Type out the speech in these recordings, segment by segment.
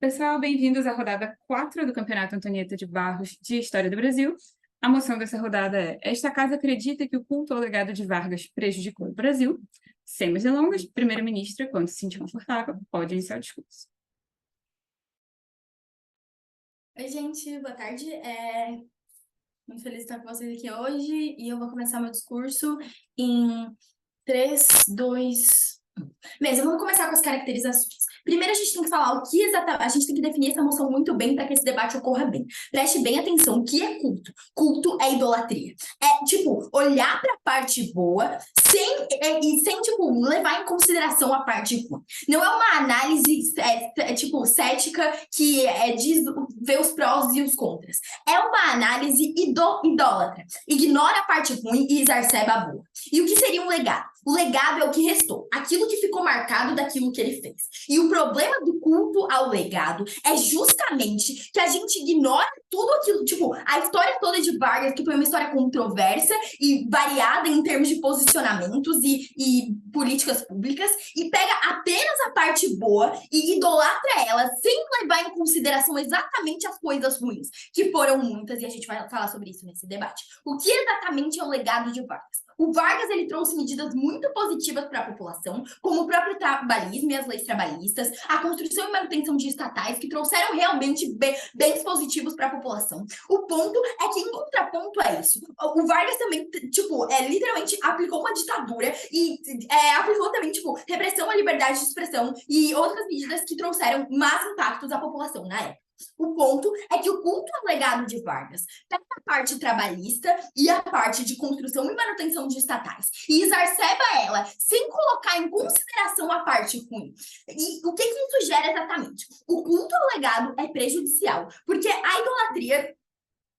Pessoal, bem-vindos à rodada 4 do Campeonato Antonieta de Barros de História do Brasil. A moção dessa rodada é: esta casa acredita que o culto ao legado de Vargas prejudicou o Brasil. Sem mais delongas, primeira-ministra, quando se sentir confortável, pode iniciar o discurso. Oi, gente, boa tarde. Muito feliz de estar com vocês aqui hoje e eu vou começar meu discurso em 3, 2... Beleza, vamos começar com as caracterizações. Primeiro, a gente tem que falar o que exatamente. A gente tem que definir essa moção muito bem para que esse debate ocorra bem. Preste bem atenção: o que é culto? Culto é idolatria. É, tipo, olhar para a parte boa sem, tipo, levar em consideração a parte ruim. Não é uma análise, tipo, cética que vê os prós e os contras. É uma análise idólatra. Ignora a parte ruim e exacerba a boa. E o que seria um legado? O legado é o que restou, aquilo que ficou marcado daquilo que ele fez. E o problema do culto ao legado é justamente que a gente ignora tudo aquilo, tipo, a história toda de Vargas, que foi uma história controversa e variada em termos de posicionamentos e políticas públicas, e pega apenas a parte boa e idolatra ela, sem levar em consideração exatamente as coisas ruins, que foram muitas, e a gente vai falar sobre isso nesse debate. O que exatamente é o legado de Vargas? O Vargas, ele trouxe medidas muito positivas para a população, como o próprio trabalhismo e as leis trabalhistas, a construção e manutenção de estatais, que trouxeram realmente bens positivos para a população. O ponto é que, em contraponto a isso, o Vargas também, tipo, literalmente aplicou uma ditadura e aplicou também, tipo, repressão à liberdade de expressão e outras medidas que trouxeram más impactos à população na época. O ponto é que o culto ao legado de Vargas pega a parte trabalhista e a parte de construção e manutenção de estatais e exacerba ela sem colocar em consideração a parte ruim. E o que isso gera exatamente? O culto ao legado é prejudicial, porque a idolatria,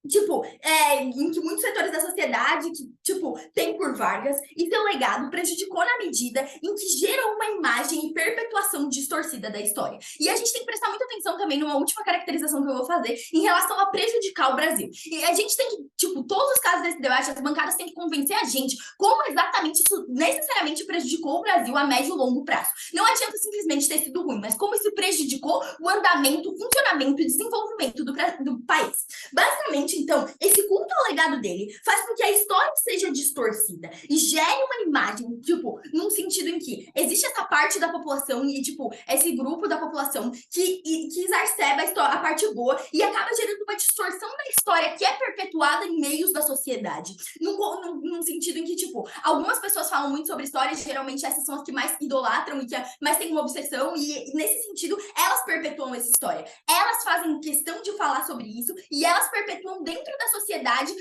tipo, em que muitos setores da sociedade que, tipo, tem por Vargas, e seu legado prejudicou na medida em que gerou uma imagem e perpetuação distorcida da história. E a gente tem que prestar muita atenção também numa última caracterização que eu vou fazer em relação a prejudicar o Brasil. E a gente tem que, tipo, todos os casos desse debate, as bancadas têm que convencer a gente como exatamente isso necessariamente prejudicou o Brasil a médio e longo prazo. Não adianta simplesmente ter sido ruim, mas como isso prejudicou o andamento, o funcionamento e desenvolvimento do país. Basicamente, então, esse culto ao legado dele faz com que a história seja distorcida e gere uma imagem, tipo, num sentido em que existe essa parte da população e, tipo, esse grupo da população que exacerba a parte boa e acaba gerando uma distorção da história que é perpetuada em meios da sociedade. Num sentido em que, tipo, algumas pessoas falam muito sobre história e geralmente essas são as que mais idolatram e que mais têm uma obsessão e, nesse sentido, elas perpetuam essa história. Elas fazem questão de falar sobre isso e elas perpetuam dentro da sociedade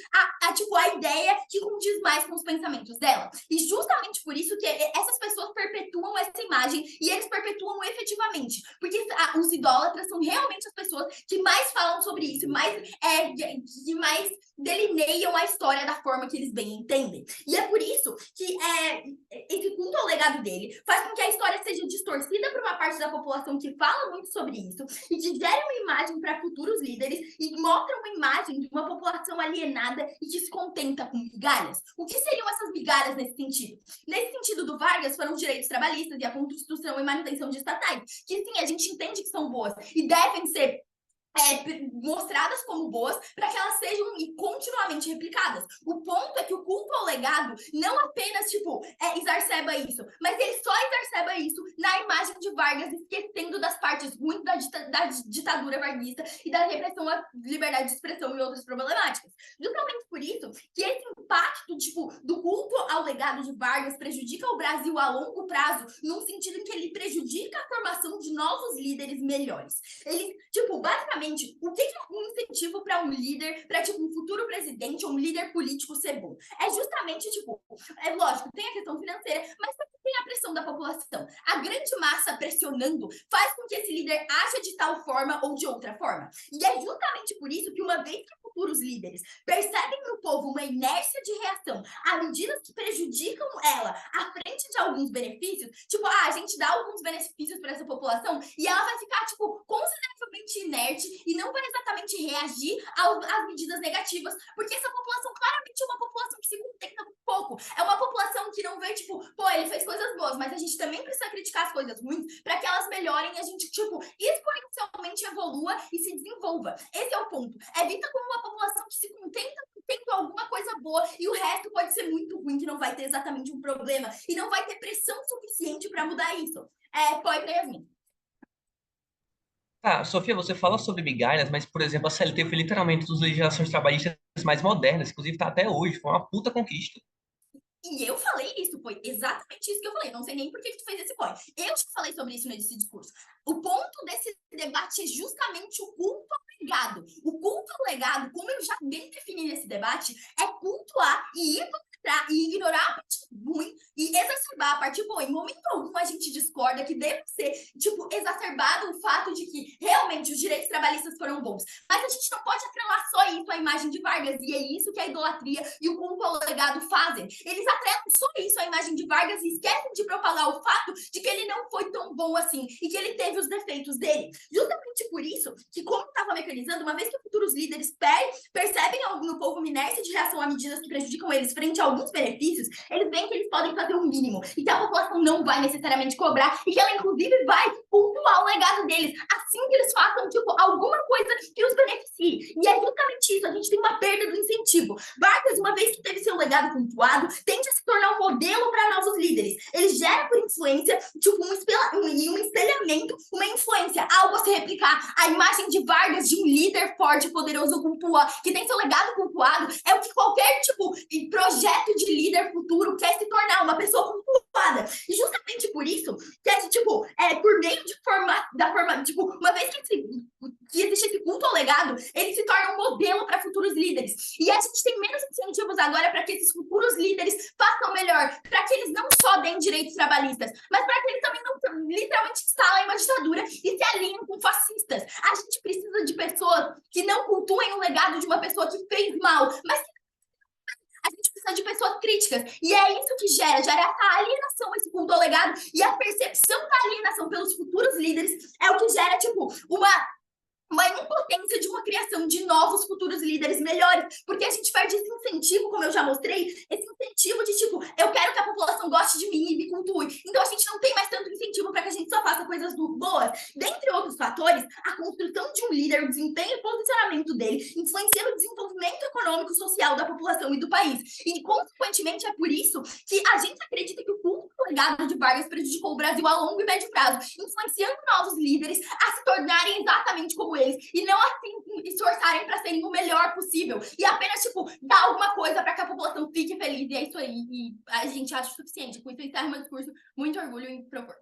tipo, a ideia que condiz mais com os pensamentos dela. E justamente por isso que essas pessoas perpetuam essa imagem e eles perpetuam efetivamente. Porque os idólatras são realmente as pessoas que mais falam sobre isso, que mais delineiam a história da forma que eles bem entendem. E é por isso que esse culto ao legado dele faz com que a história seja distorcida por uma parte da população que fala muito sobre isso e que gere uma imagem para futuros líderes e mostra uma imagem de uma população alienada e que se contenta com migalhas. O que seriam essas migalhas nesse sentido? Nesse sentido do Vargas, foram os direitos trabalhistas e a construção e manutenção de estatais, que sim, a gente entende que são boas e devem ser mostradas como boas para que elas sejam continuamente replicadas. O ponto é que o culto ao legado não apenas, tipo, exacerba isso, mas ele só exacerba isso na imagem de Vargas, esquecendo das partes ruins da ditadura varguista e da repressão à liberdade de expressão e outras problemáticas. Justamente por isso que esse impacto, tipo, do culto ao legado de Vargas prejudica o Brasil a longo prazo, num sentido em que ele prejudica a formação de novos líderes melhores. Ele, tipo, basicamente, o que é um incentivo para um líder, para, tipo, um futuro presidente ou um líder político ser bom? É justamente, tipo, lógico, tem a questão financeira, mas também tem a pressão da população. A grande massa pressionando faz com que esse líder ache de tal forma ou de outra forma. E é justamente por isso que, uma vez que futuros líderes percebem no povo uma inércia de reação a medidas que prejudicam ela à frente de alguns benefícios, tipo, a gente dá alguns benefícios para essa população e ela vai ficar, tipo, consideravelmente extremamente inerte e não vai exatamente reagir às medidas negativas, porque essa população claramente é uma população que se contenta com pouco. É uma população que não vê, tipo, pô, ele fez coisas boas, mas a gente também precisa criticar as coisas ruins para que elas melhorem e a gente, tipo, exponencialmente evolua e se desenvolva. Esse é o ponto. É vista como uma população que se contenta tendo alguma coisa boa e o resto pode ser muito ruim, que não vai ter exatamente um problema e não vai ter pressão suficiente para mudar isso. Pode ter Yasmin. Tá, Sofia, você fala sobre migalhas, mas, por exemplo, a CLT foi literalmente uma das legislações trabalhistas mais modernas, inclusive está até hoje, foi uma puta conquista. E eu falei isso, foi exatamente isso que eu falei. Não sei nem por que tu fez esse corte. Eu te falei sobre isso nesse discurso. O ponto desse debate é justamente o culto ao legado. O culto ao legado, como eu já bem defini nesse debate, é cultuar e idolatrar e ignorar a parte ruim e exacerbar a parte boa. Em momento algum a gente discorda que deve ser, tipo, exacerbado o fato de que realmente os direitos trabalhistas foram bons. Mas a gente não pode atrelar só isso à imagem de Vargas. E é isso que a idolatria e o culto ao legado fazem. Eles atrelam só isso à imagem de Vargas e esquecem de propagar o fato de que ele não foi tão bom assim e que ele teve os defeitos dele. Justamente por isso que, como estava mecanizando, uma vez que futuros líderes percebem no povo uma inércia de reação a medidas que prejudicam eles frente a alguns benefícios, eles veem que eles podem fazer o mínimo e que a população não vai necessariamente cobrar e que ela, inclusive, vai cultuar o legado deles assim que eles façam, tipo, alguma coisa que os beneficie. E é justamente isso, a gente tem uma perda do incentivo. Vargas, uma vez que teve seu legado cultuado, tende a se tornar um modelo para novos líderes. Ele gera por influência, tipo, um espelhamento, uma influência, algo a se replicar. A imagem de Vargas, de um líder forte, poderoso, que tem seu legado cultuado, é o que qualquer, tipo, projeto de líder futuro quer se tornar, uma pessoa cultuada. E justamente por isso, que tipo, por meio tipo, uma vez que existe esse culto ao legado, ele se torna um modelo para futuros líderes. E a gente tem menos incentivos agora para que esses futuros líderes façam melhor, para que eles não só deem direitos trabalhistas, mas para que eles também não literalmente instalem uma ditadura e se alinhem com fascistas. A gente precisa de pessoas que não cultuem o legado de uma pessoa que fez mal, mas que a gente precisa de pessoas críticas. E é isso que gera essa alienação, esse culto ao legado, e a percepção da alienação pelos futuros líderes é o que gera, tipo, uma impotência de uma criação de novos futuros líderes melhores, porque a gente perde esse incentivo, como eu já mostrei, esse incentivo de tipo, eu quero que a população goste de mim e me cultue. Então a gente não tem mais tanto incentivo para que a gente só faça coisas boas. Dentre outros fatores, a construção de um líder, o desempenho e posicionamento dele influencia no desenvolvimento econômico e social da população e do país. E, consequentemente, é por isso que a gente acredita que o culto legado de Vargas prejudicou o Brasil a longo e médio prazo, influenciando novos líderes a se tornarem exatamente como eles, e não assim esforçarem para serem o melhor possível, e apenas, tipo, dar alguma coisa para que a população fique feliz, e é isso aí, e a gente acha suficiente. Com isso, eu encerro meu discurso. Muito orgulho em propor.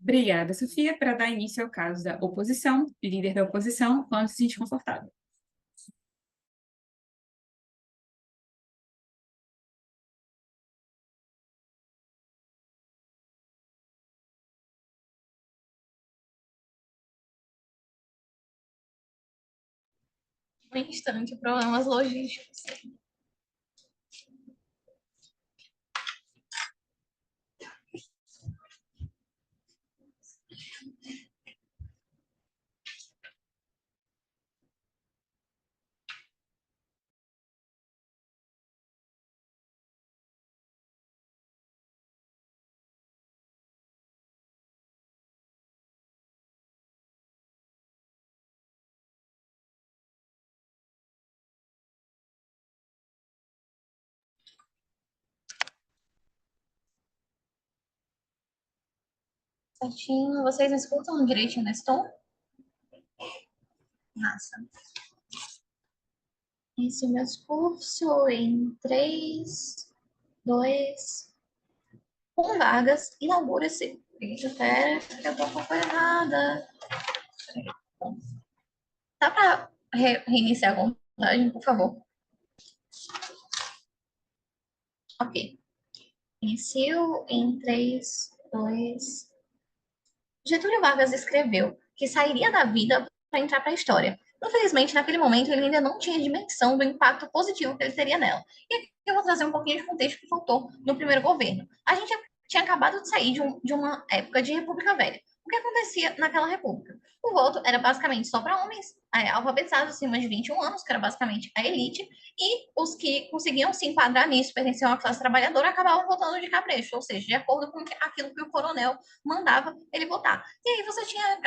Obrigada, Sofia. Para dar início ao caso da oposição, líder da oposição, quando se sente confortável. Um instante, problemas logísticos. Certinho. Vocês me escutam direitinho nesse tom? Massa. Esse é o meu discurso em 3, 2, 1. Vargas inaugura-se. Espera, que eu tô com coisa errada. Dá para reiniciar a contagem, por favor? Ok. Inicio em 3, 2. Getúlio Vargas escreveu que sairia da vida para entrar para a história. Infelizmente, naquele momento, ele ainda não tinha dimensão do impacto positivo que ele teria nela. E aqui eu vou trazer um pouquinho de contexto que faltou no primeiro governo. A gente tinha acabado de sair de uma época de República Velha. O que acontecia naquela república? O voto era basicamente só para homens alfabetizados acima de 21 anos, que era basicamente a elite, e os que conseguiam se enquadrar nisso, pertenciam à classe trabalhadora, acabavam votando de capricho, ou seja, de acordo com aquilo que o coronel mandava ele votar. E aí você tinha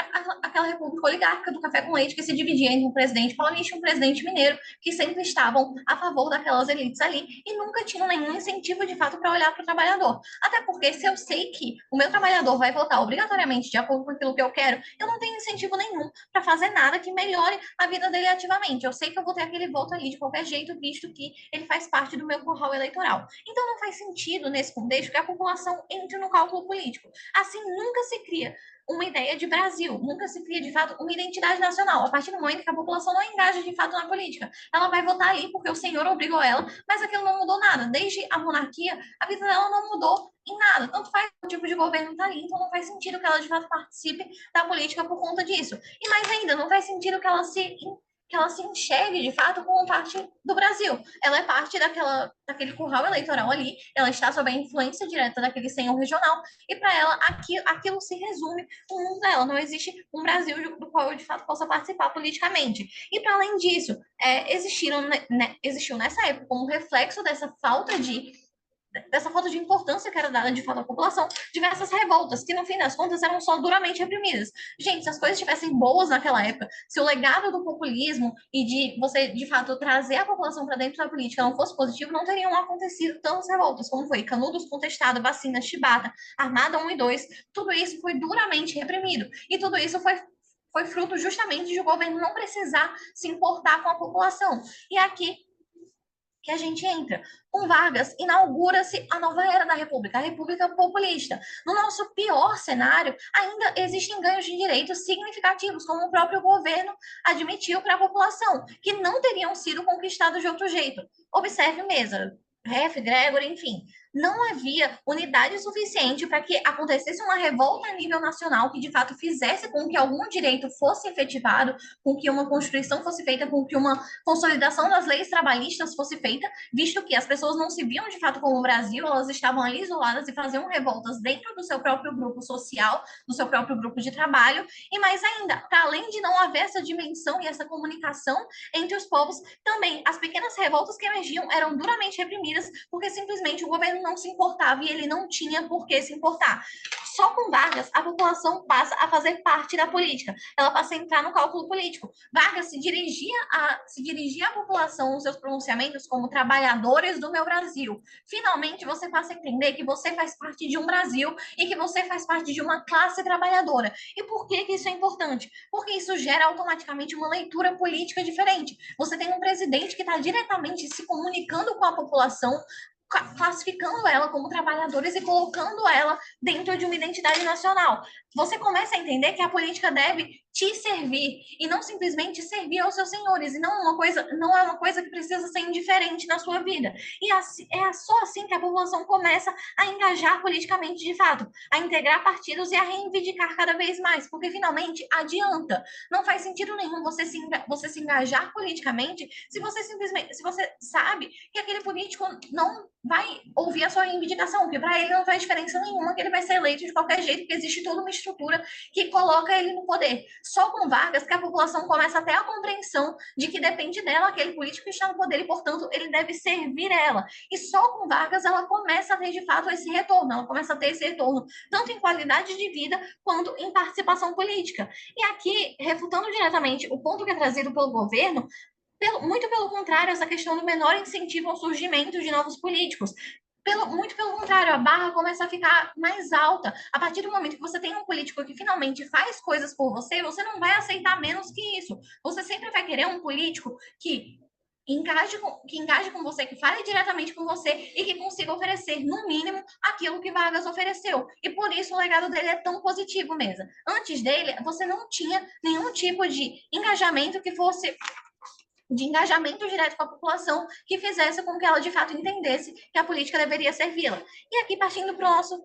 aquela república oligárquica do café com leite, que se dividia entre um presidente paulista e um presidente mineiro, que sempre estavam a favor daquelas elites ali e nunca tinham nenhum incentivo de fato para olhar para o trabalhador. Até porque se eu sei que o meu trabalhador vai votar obrigatoriamente de acordo com aquilo que eu quero, eu não tenho incentivo nenhum para fazer nada que melhore a vida dele ativamente. Eu sei que eu vou ter aquele voto ali de qualquer jeito, visto que ele faz parte do meu curral eleitoral. Então não faz sentido, nesse contexto, que a população entre no cálculo político. Assim, nunca se cria uma ideia de Brasil, nunca se cria, de fato, uma identidade nacional. A partir do momento que a população não engaja, de fato, na política. Ela vai votar ali porque o senhor obrigou ela, mas aquilo não mudou nada. Desde a monarquia, a vida dela não mudou em nada. Tanto faz o tipo de governo tá ali, então não faz sentido que ela, de fato, participe da política por conta disso. E mais ainda, não faz sentido que ela se enxergue, de fato, como parte do Brasil. Ela é parte daquele curral eleitoral ali, ela está sob a influência direta daquele senhor regional, e para ela aquilo se resume o mundo dela. Não existe um Brasil do qual eu, de fato, possa participar politicamente. E para além disso, existiu nessa época, como reflexo dessa falta de importância que era dada de fato à população, diversas revoltas, que no fim das contas eram só duramente reprimidas. Gente, se as coisas estivessem boas naquela época, se o legado do populismo e de você, de fato, trazer a população para dentro da política não fosse positivo, não teriam acontecido tantas revoltas como foi Canudos contestado, vacina, Chibata, Armada 1 e 2, tudo isso foi duramente reprimido. E tudo isso foi fruto justamente de o governo não precisar se importar com a população. E aqui que a gente entra. Com Vargas, inaugura-se a nova era da República, a República Populista. No nosso pior cenário, ainda existem ganhos de direitos significativos, como o próprio governo admitiu para a população, que não teriam sido conquistados de outro jeito. Observe mesa, Ref, Gregory, enfim, não havia unidade suficiente para que acontecesse uma revolta a nível nacional que de fato fizesse com que algum direito fosse efetivado, com que uma constituição fosse feita, com que uma consolidação das leis trabalhistas fosse feita, visto que as pessoas não se viam de fato como o Brasil, elas estavam ali isoladas e faziam revoltas dentro do seu próprio grupo social, do seu próprio grupo de trabalho, e mais ainda, para além de não haver essa dimensão e essa comunicação entre os povos, também as pequenas revoltas que emergiam eram duramente reprimidas, porque simplesmente o governo não se importava e ele não tinha por que se importar. Só com Vargas, a população passa a fazer parte da política, ela passa a entrar no cálculo político. Vargas se dirigia à população nos seus pronunciamentos como trabalhadores do meu Brasil. Finalmente, você passa a entender que você faz parte de um Brasil e que você faz parte de uma classe trabalhadora. E por que isso é importante? Porque isso gera automaticamente uma leitura política diferente. Você tem um presidente que está diretamente se comunicando com a população, classificando ela como trabalhadores e colocando ela dentro de uma identidade nacional. Você começa a entender que a política deve te servir e não simplesmente servir aos seus senhores, e não é uma coisa que precisa ser indiferente na sua vida. E é só assim que a população começa a engajar politicamente de fato, a integrar partidos e a reivindicar cada vez mais, porque finalmente adianta. Não faz sentido nenhum você se engajar politicamente se você sabe que aquele político não vai ouvir a sua reivindicação, porque para ele não faz diferença nenhuma, que ele vai ser eleito de qualquer jeito, porque existe toda uma estrutura que coloca ele no poder. Só com Vargas que a população começa a ter a compreensão de que depende dela aquele político que está no poder e, portanto, ele deve servir ela. E só com Vargas ela começa a ter, de fato, esse retorno, ela começa a ter esse retorno, tanto em qualidade de vida quanto em participação política. E aqui, refutando diretamente o ponto que é trazido pelo governo, muito pelo contrário, essa questão do menor incentivo ao surgimento de novos políticos. Muito pelo contrário, a barra começa a ficar mais alta. A partir do momento que você tem um político que finalmente faz coisas por você, você não vai aceitar menos que isso. Você sempre vai querer um político que engaje com você, que fale diretamente com você e que consiga oferecer, no mínimo, aquilo que Vargas ofereceu. E por isso o legado dele é tão positivo mesmo. Antes dele, você não tinha nenhum tipo de engajamento que fosse de engajamento direto com a população que fizesse com que ela de fato entendesse que a política deveria servi-la. E aqui partindo para o nosso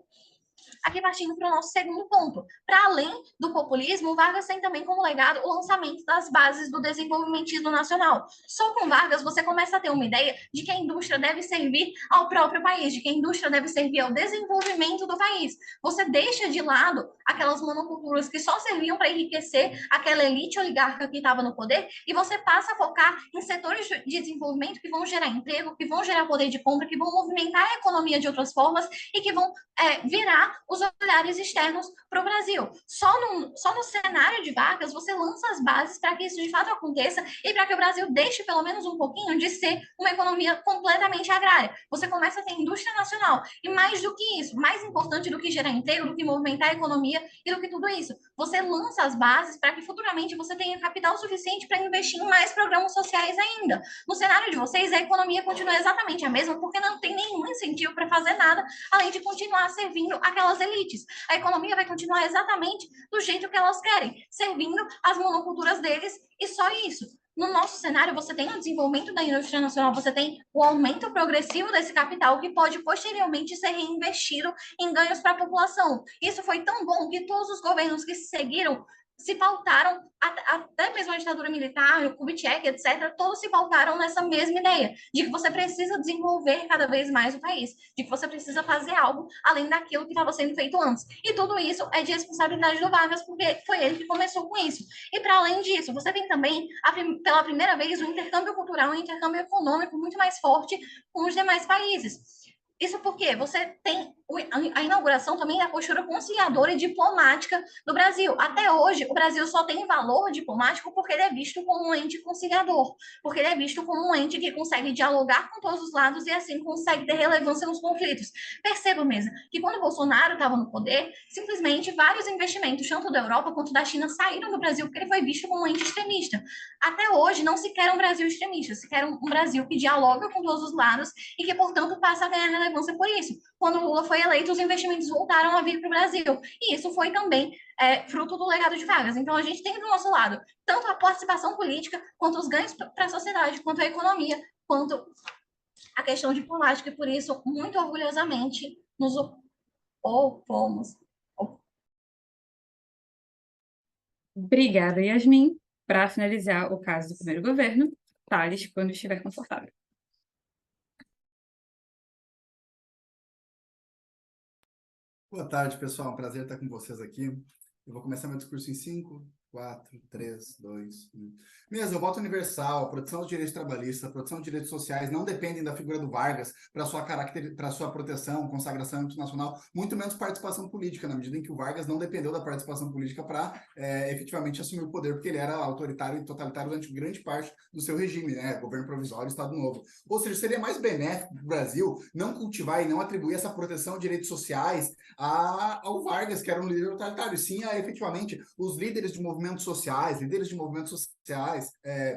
Aqui partindo para o nosso segundo ponto. Para além do populismo, Vargas tem também como legado o lançamento das bases do desenvolvimentismo nacional. Só com Vargas você começa a ter uma ideia de que a indústria deve servir ao próprio país, de que a indústria deve servir ao desenvolvimento do país. Você deixa de lado aquelas monoculturas que só serviam para enriquecer aquela elite oligarca que estava no poder e você passa a focar em setores de desenvolvimento que vão gerar emprego, que vão gerar poder de compra, que vão movimentar a economia de outras formas e que vão virar os olhares externos para o Brasil. Só no cenário de Vargas você lança as bases para que isso de fato aconteça e para que o Brasil deixe pelo menos um pouquinho de ser uma economia completamente agrária. Você começa a ter indústria nacional e mais do que isso, mais importante do que gerar emprego, do que movimentar a economia e do que tudo isso, você lança as bases para que futuramente você tenha capital suficiente para investir em mais programas sociais ainda. No cenário de vocês, a economia continua exatamente a mesma porque não tem nenhum incentivo para fazer nada além de continuar servindo aquelas elites. A economia vai continuar exatamente do jeito que elas querem, servindo as monoculturas deles e só isso. No nosso cenário, você tem o desenvolvimento da indústria nacional, você tem o aumento progressivo desse capital que pode posteriormente ser reinvestido em ganhos para a população. Isso foi tão bom que todos os governos que se seguiram se pautaram, até mesmo a ditadura militar, o Kubitschek, etc., todos se pautaram nessa mesma ideia, de que você precisa desenvolver cada vez mais o país, de que você precisa fazer algo além daquilo que estava sendo feito antes. E tudo isso é de responsabilidade do Vargas, porque foi ele que começou com isso. E para além disso, você tem também, pela primeira vez, um intercâmbio cultural, um intercâmbio econômico muito mais forte com os demais países. Isso porque você tem a inauguração também da postura conciliadora e diplomática do Brasil. Até hoje, o Brasil só tem valor diplomático porque ele é visto como um ente conciliador, porque ele é visto como um ente que consegue dialogar com todos os lados e assim consegue ter relevância nos conflitos. Perceba mesmo que quando o Bolsonaro estava no poder, simplesmente vários investimentos, tanto da Europa quanto da China, saíram do Brasil porque ele foi visto como um ente extremista. Até hoje, não se quer um Brasil extremista, se quer um Brasil que dialoga com todos os lados e que, portanto, passa a ganhar relevância por isso. Quando o Lula foi eleito, os investimentos voltaram a vir para o Brasil. E isso foi também fruto do legado de Vargas. Então, a gente tem do nosso lado tanto a participação política, quanto os ganhos para a sociedade, quanto a economia, quanto a questão diplomática. E por isso, muito orgulhosamente, nos opomos. Obrigada, Yasmin. Para finalizar o caso do primeiro governo, Thales, quando estiver confortável. Boa tarde, pessoal. É um prazer estar com vocês aqui. Eu vou começar meu discurso em 5, 4, 3, 2, 1. Mesmo, o voto universal, a proteção dos direitos trabalhistas, a proteção dos direitos sociais não dependem da figura do Vargas para sua proteção, consagração internacional, muito menos participação política, na medida em que o Vargas não dependeu da participação política para efetivamente assumir o poder, porque ele era autoritário e totalitário durante grande parte do seu regime, né? Governo provisório, Estado Novo. Ou seja, seria mais benéfico para o Brasil não cultivar e não atribuir essa proteção de direitos sociais ao Vargas, que era um líder totalitário, sim a efetivamente os líderes de movimentos sociais,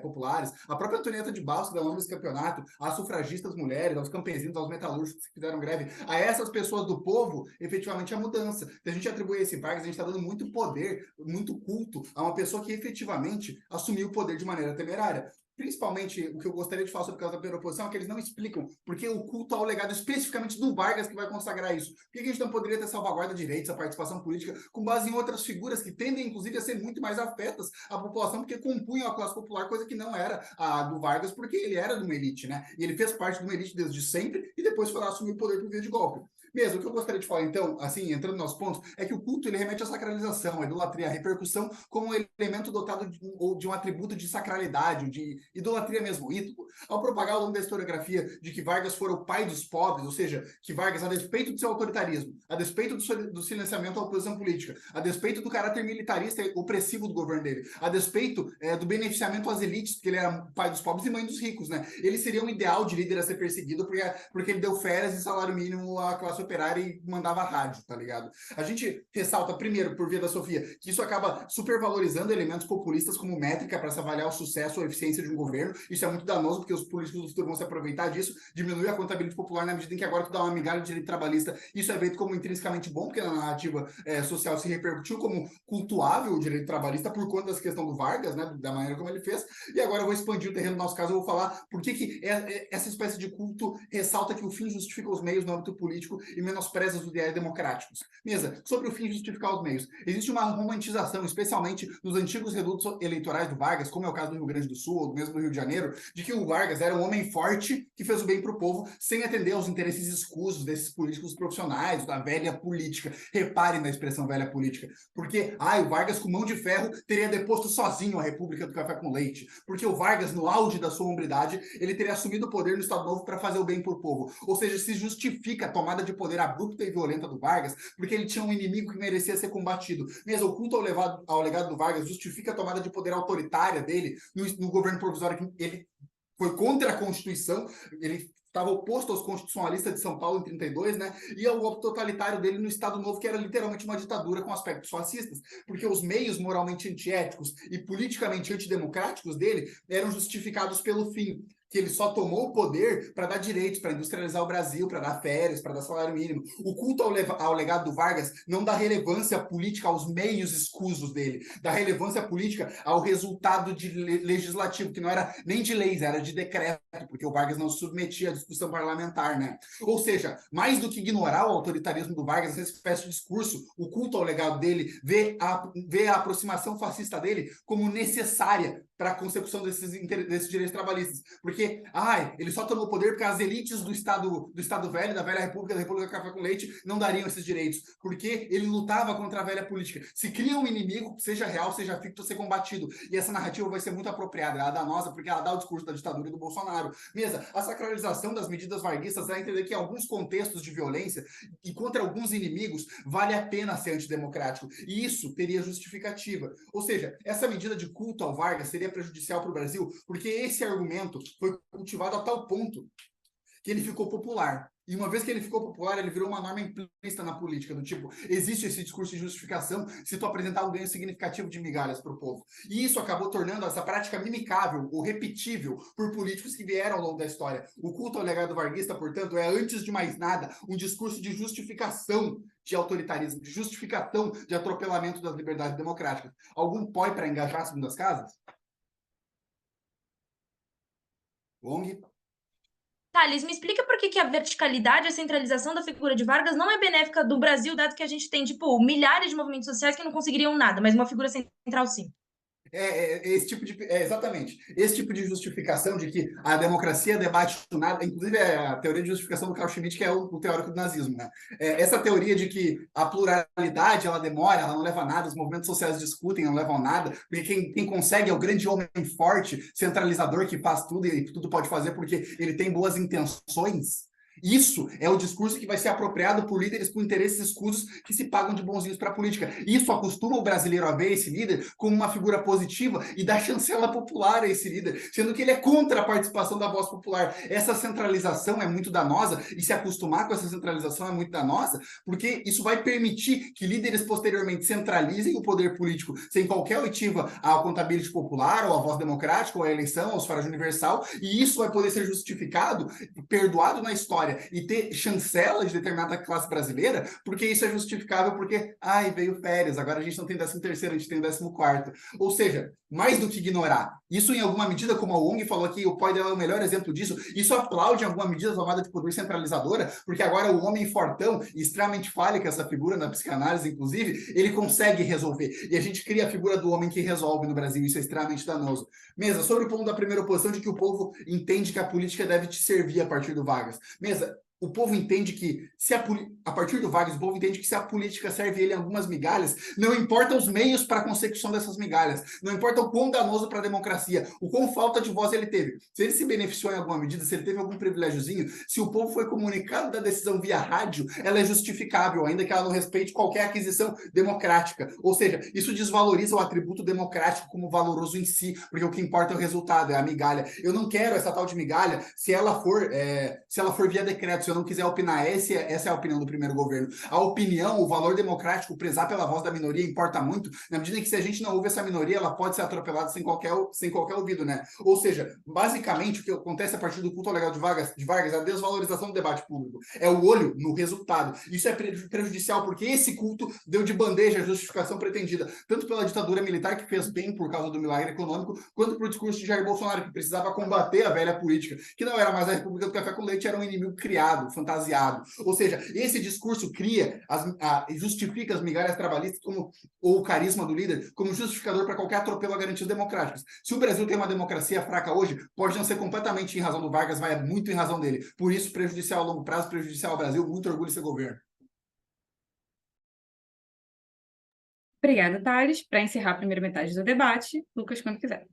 populares, a própria Antonieta de Barros, que dá nome desse campeonato, as sufragistas mulheres, aos campesinos, aos metalúrgicos que fizeram greve, a essas pessoas do povo, efetivamente a mudança. Se a gente atribui a esse Vargas, a gente está dando muito poder, muito culto a uma pessoa que efetivamente assumiu o poder de maneira temerária. Principalmente, o que eu gostaria de falar sobre o caso da primeira oposição é que eles não explicam porque o culto ao legado especificamente do Vargas que vai consagrar isso. Por que a gente não poderia ter salvaguarda de direitos, a participação política, com base em outras figuras que tendem, inclusive, a ser muito mais afetas à população, porque compunham a classe popular, coisa que não era a do Vargas, porque ele era de uma elite, né? E ele fez parte de uma elite desde sempre e depois foi lá assumir o poder por via de golpe. Mesmo, o que eu gostaria de falar, então, assim, entrando nos pontos, é que o culto, ele remete à sacralização, à idolatria, à repercussão como um elemento dotado de um atributo de sacralidade, de idolatria mesmo, ídolo. Ao propagar ao longo da historiografia de que Vargas fora o pai dos pobres, ou seja, que Vargas, a despeito do seu autoritarismo, a despeito do silenciamento à oposição política, a despeito do caráter militarista e opressivo do governo dele, a despeito do beneficiamento às elites, porque ele era pai dos pobres e mãe dos ricos, né? Ele seria um ideal de líder a ser perseguido porque ele deu férias e salário mínimo à classe operária e mandava rádio, tá ligado? A gente ressalta, primeiro, por via da Sofia, que isso acaba supervalorizando elementos populistas como métrica para se avaliar o sucesso ou eficiência de um governo. Isso é muito danoso, porque os políticos do futuro vão se aproveitar disso, diminuir a contabilidade popular na medida em que agora tu dá uma migalha de direito trabalhista. Isso é feito como intrinsecamente bom, porque na narrativa social se repercutiu como cultuável o direito trabalhista por conta dessa questão do Vargas, né, da maneira como ele fez. E agora eu vou expandir o terreno no nosso caso, eu vou falar por que essa espécie de culto ressalta que o fim justifica os meios no âmbito político e menospreza os ideais democráticos. Mesa, sobre o fim justificar os meios. Existe uma romantização, especialmente nos antigos redutos eleitorais do Vargas, como é o caso do Rio Grande do Sul, ou mesmo do Rio de Janeiro, de que o Vargas era um homem forte que fez o bem para o povo, sem atender aos interesses escusos desses políticos profissionais, da velha política. Reparem na expressão velha política, porque o Vargas com mão de ferro teria deposto sozinho a República do Café com Leite, porque o Vargas, no auge da sua hombridade, ele teria assumido o poder no Estado Novo para fazer o bem para o povo. Ou seja, se justifica a tomada de poder abrupta e violenta do Vargas, porque ele tinha um inimigo que merecia ser combatido. Mesmo o culto ao legado do Vargas justifica a tomada de poder autoritária dele no governo provisório, que ele foi contra a Constituição, ele estava oposto aos constitucionalistas de São Paulo em 32, né? E ao totalitário dele no Estado Novo, que era literalmente uma ditadura com aspectos fascistas, porque os meios moralmente antiéticos e politicamente antidemocráticos dele eram justificados pelo fim, que ele só tomou o poder para dar direitos, para industrializar o Brasil, para dar férias, para dar salário mínimo. O culto ao legado do Vargas não dá relevância política aos meios escusos dele, dá relevância política ao resultado legislativo, que não era nem de leis, era de decreto, porque o Vargas não se submetia à discussão parlamentar, né? Ou seja, mais do que ignorar o autoritarismo do Vargas, essa espécie de discurso, o culto ao legado dele vê a aproximação fascista dele como necessária para a consecução desses direitos trabalhistas. Porque, ele só tomou poder porque as elites do Estado Velho, da velha República, da República do Café com Leite, não dariam esses direitos. Porque ele lutava contra a velha política. Se cria um inimigo, seja real, seja ficto, a ser combatido. E essa narrativa vai ser muito apropriada. Ela é danosa porque ela dá o discurso da ditadura e do Bolsonaro. Mesa, a sacralização das medidas varguistas dá a entender que em alguns contextos de violência e contra alguns inimigos, vale a pena ser antidemocrático. E isso teria justificativa. Ou seja, essa medida de culto ao Vargas seria prejudicial para o Brasil, porque esse argumento foi cultivado a tal ponto que ele ficou popular. E uma vez que ele ficou popular, ele virou uma norma implícita na política, do tipo, existe esse discurso de justificação se tu apresentar um ganho significativo de migalhas para o povo. E isso acabou tornando essa prática mimicável ou repetível por políticos que vieram ao longo da história. O culto ao legado varguista, portanto, é, antes de mais nada, um discurso de justificação de autoritarismo, de justificação de atropelamento das liberdades democráticas. Algum poi para engajar a segunda casas? Long? Thales, me explica por que a verticalidade e a centralização da figura de Vargas não é benéfica do Brasil, dado que a gente tem, milhares de movimentos sociais que não conseguiriam nada, mas uma figura central sim. Exatamente. Esse tipo de justificação de que a democracia debate nada, inclusive é a teoria de justificação do Carl Schmitt, que é o teórico do nazismo, né? Essa teoria de que a pluralidade, ela demora, ela não leva a nada, os movimentos sociais discutem, não levam a nada, porque quem consegue é o grande homem forte, centralizador, que faz tudo e tudo pode fazer porque ele tem boas intenções. Isso é o discurso que vai ser apropriado por líderes com interesses escusos que se pagam de bonzinhos para a política. Isso acostuma o brasileiro a ver esse líder como uma figura positiva e dá chancela popular a esse líder, sendo que ele é contra a participação da voz popular. Essa centralização é muito danosa e se acostumar com essa centralização é muito danosa, porque isso vai permitir que líderes posteriormente centralizem o poder político sem qualquer oitiva à contabilidade popular, ou à voz democrática, ou à eleição, ao sufrágio universal, e isso vai poder ser justificado, perdoado na história e ter chancela de determinada classe brasileira, porque isso é justificável porque, veio férias, agora a gente não tem 13º, a gente tem 14º. Ou seja, mais do que ignorar. Isso, em alguma medida, como a Wong falou aqui, o pai dela é o melhor exemplo disso, isso aplaude, em alguma medida, a tomada de poder centralizadora, porque agora o homem fortão, extremamente fálica, essa figura na psicanálise, inclusive, ele consegue resolver. E a gente cria a figura do homem que resolve no Brasil, isso é extremamente danoso. Mesa, sobre o ponto da primeira oposição de que o povo entende que a política deve te servir a partir do Vargas. Mesa, o povo entende que, a partir do Vargas, o povo entende que se a política serve ele em algumas migalhas, não importa os meios para a consecução dessas migalhas, não importa o quão danoso para a democracia, o quão falta de voz ele teve. Se ele se beneficiou em alguma medida, se ele teve algum privilégiozinho, se o povo foi comunicado da decisão via rádio, ela é justificável, ainda que ela não respeite qualquer aquisição democrática. Ou seja, isso desvaloriza o atributo democrático como valoroso em si, porque o que importa é o resultado, é a migalha. Eu não quero essa tal de migalha se ela for via decreto, se eu não quiser opinar. Essa é a opinião do primeiro governo. A opinião, o valor democrático, prezar pela voz da minoria importa muito, na medida em que se a gente não ouve essa minoria, ela pode ser atropelada sem qualquer ouvido, né? Ou seja, basicamente o que acontece a partir do culto ao legado de Vargas é a desvalorização do debate público. É o olho no resultado. Isso é prejudicial porque esse culto deu de bandeja a justificação pretendida, tanto pela ditadura militar, que fez bem por causa do milagre econômico, quanto para o discurso de Jair Bolsonaro, que precisava combater a velha política, que não era mais a República do Café com Leite, era um inimigo criado, fantasiado. Ou seja, esse discurso cria, justifica as migalhas trabalhistas ou o carisma do líder como justificador para qualquer atropelo a garantias democráticas. Se o Brasil tem uma democracia fraca hoje, pode não ser completamente em razão do Vargas, mas é muito em razão dele. Por isso, prejudicial a longo prazo, prejudicial ao Brasil, muito orgulho de ser governo. Obrigada, Thales. Para encerrar a primeira metade do debate, Lucas, quando quiser.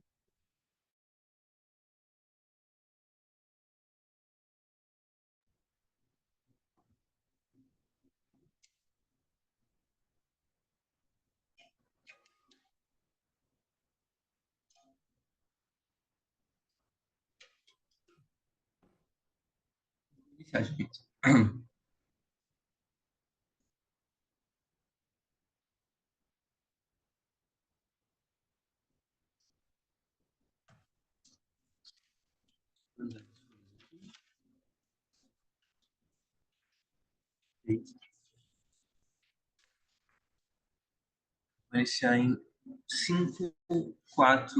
Vai iniciar em 5, 4,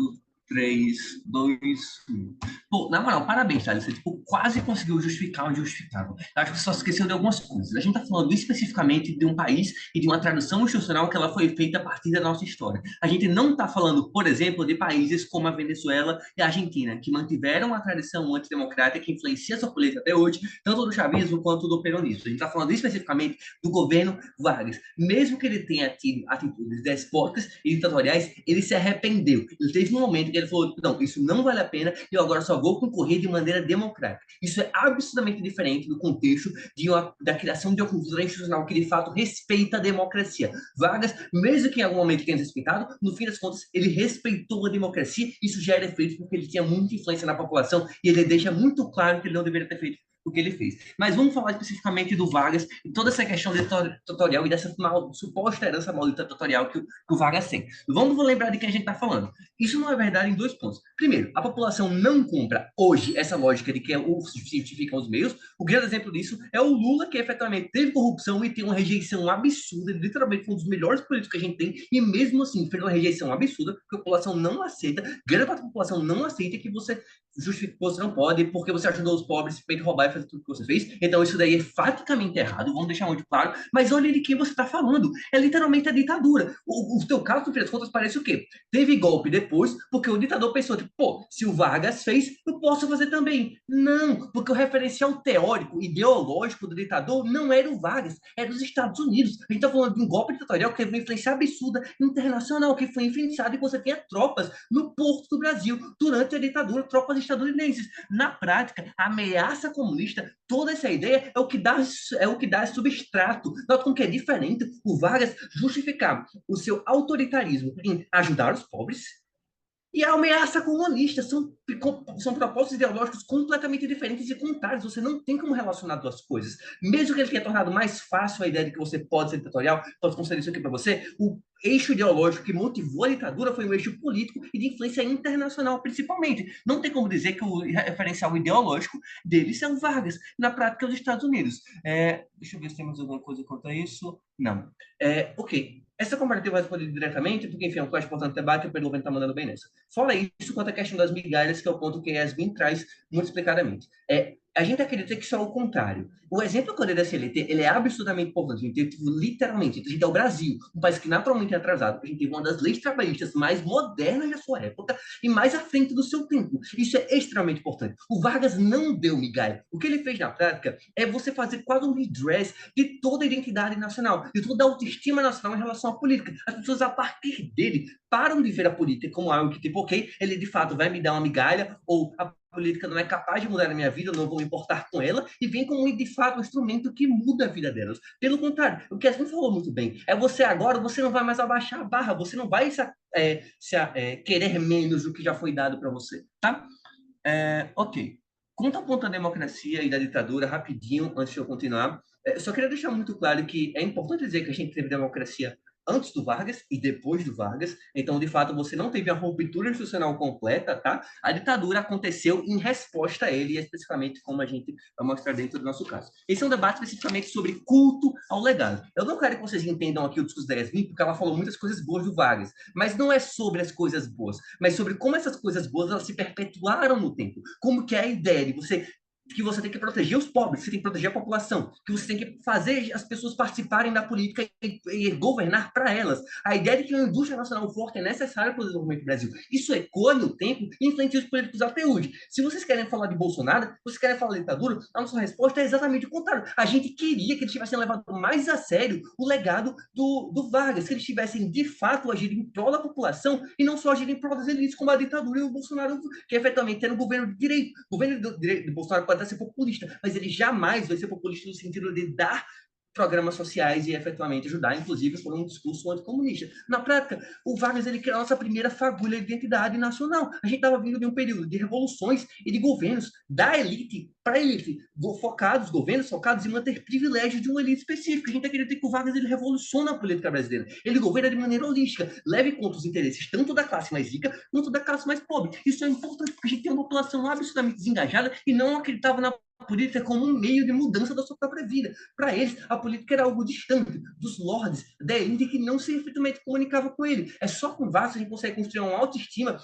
3, 2, 1. Pô, na moral, parabéns, Thales. Você tipo, quase conseguiu justificar o injustificável. Eu acho que você só esqueceu de algumas coisas. A gente está falando especificamente de um país e de uma tradução institucional que ela foi feita a partir da nossa história. A gente não está falando, por exemplo, de países como a Venezuela e a Argentina, que mantiveram uma tradição antidemocrática que influencia a sua política até hoje, tanto do chavismo quanto do peronismo. A gente está falando especificamente do governo Vargas. Mesmo que ele tenha tido atitudes despóticas e ditatoriais, ele se arrependeu. Ele teve um momento que ele falou, não, isso não vale a pena e eu agora só vou concorrer de maneira democrática. Isso é absolutamente diferente do contexto da criação de uma cultura institucional que, de fato, respeita a democracia. Vargas, mesmo que em algum momento tenha respeitado, no fim das contas, ele respeitou a democracia. Isso gera efeitos porque ele tinha muita influência na população e ele deixa muito claro que ele não deveria ter feito o que ele fez. Mas vamos falar especificamente do Vargas e toda essa questão ditatorial e dessa suposta herança maldita ditatorial que o Vargas tem. Vamos lembrar de quem a gente está falando. Isso não é verdade em 2 pontos. Primeiro, a população não compra hoje essa lógica de que os cientificam os meios. O grande exemplo disso é o Lula, que efetivamente teve corrupção e tem uma rejeição absurda. Ele literalmente foi um dos melhores políticos que a gente tem e mesmo assim fez uma rejeição absurda porque a população não aceita, grande parte da população não aceita que você justifica que você não pode porque você ajudou os pobres para roubar e fazer tudo que você fez. Então isso daí é faticamente errado, vamos deixar muito claro. Mas olha de quem você está falando. É literalmente a ditadura. O teu caso, no fim das contas, parece o quê? Teve golpe depois, porque o ditador pensou, tipo, pô, se o Vargas fez, eu posso fazer também. Não, porque o referencial teórico, ideológico do ditador não era o Vargas, era os Estados Unidos. A gente está falando de um golpe ditatorial que teve uma influência absurda internacional, que foi influenciado e você tinha tropas no porto do Brasil durante a ditadura, tropas estadunidenses. Na prática, a ameaça comunista, toda essa ideia é o que dá substrato. Nota como que é diferente o Vargas justificar o seu autoritarismo em ajudar os pobres e a ameaça comunista. São propostas ideológicas completamente diferentes e contrárias. Você não tem como relacionar 2 coisas. Mesmo que ele tenha tornado mais fácil a ideia de que você pode ser ditatorial, posso conceder isso aqui para você, o eixo ideológico que motivou a ditadura foi um eixo político e de influência internacional, principalmente. Não tem como dizer que o referencial ideológico deles é o Vargas. Na prática, é os Estados Unidos. Deixa eu ver se temos alguma coisa quanto a isso. Não. Ok. Essa comparativa vai responder diretamente, porque, enfim, é um mais importante debate, o Pedro está mandando bem nessa. Fora isso, quanto à questão das migalhas, que é o ponto que a Yasmin traz muito explicadamente. A gente acredita que isso é o contrário. O exemplo que eu dei da CLT, ele é absurdamente importante. A gente teve, literalmente, a gente é o Brasil, um país que naturalmente é atrasado. A gente teve uma das leis trabalhistas mais modernas da sua época e mais à frente do seu tempo. Isso é extremamente importante. O Vargas não deu migalha. O que ele fez na prática é você fazer quase um redress de toda a identidade nacional, de toda a autoestima nacional em relação à política. As pessoas, a partir dele, param de ver a política como algo que, tipo, ok, ele de fato vai me dar uma migalha, ou a política não é capaz de mudar a minha vida, eu não vou me importar com ela, e vem como, de fato, um instrumento que muda a vida delas. Pelo contrário, o que a Yasmin falou muito bem, você agora, você não vai mais abaixar a barra, você não vai querer menos do que já foi dado para você, tá? Ok. Quanto ao ponto da democracia e da ditadura, rapidinho, antes de eu continuar, só queria deixar muito claro que é importante dizer que a gente teve democracia antes do Vargas e depois do Vargas. Então, de fato, você não teve a ruptura institucional completa, tá? A ditadura aconteceu em resposta a ele, especificamente como a gente vai mostrar dentro do nosso caso. Esse é um debate especificamente sobre culto ao legado. Eu não quero que vocês entendam aqui o discurso da Yasmin, porque ela falou muitas coisas boas do Vargas, mas não é sobre as coisas boas, mas sobre como essas coisas boas elas se perpetuaram no tempo. Como que é a ideia de você que você tem que proteger os pobres, que você tem que proteger a população, que você tem que fazer as pessoas participarem da política e governar para elas. A ideia de que uma indústria nacional forte é necessária para o desenvolvimento do Brasil. Isso ecoa no tempo e influencia os políticos até hoje. Se vocês querem falar de Bolsonaro, vocês querem falar de ditadura, a nossa resposta é exatamente o contrário. A gente queria que eles tivessem levado mais a sério o legado do Vargas, que eles tivessem, de fato, agido em prol da população e não só agido em prol das elites, como a ditadura e o Bolsonaro, que efetivamente era um governo de direito. O governo do direito do Bolsonaro pode até ser populista, mas ele jamais vai ser populista no sentido de dar programas sociais e efetivamente ajudar, inclusive, por um discurso anticomunista. Na prática, o Vargas ele criou a nossa primeira fagulha de identidade nacional. A gente estava vindo de um período de revoluções e de governos da elite para a elite, governos focados em manter privilégios de uma elite específica. A gente acredita que o Vargas ele revoluciona a política brasileira. Ele governa de maneira holística, leva em conta os interesses tanto da classe mais rica quanto da classe mais pobre. Isso é importante porque a gente tem uma população absolutamente desengajada e não acreditava na política como um meio de mudança da sua própria vida. Para eles, a política era algo distante dos lords, da elite que não se efetivamente comunicava com ele. É só com Vargas que a gente consegue construir uma autoestima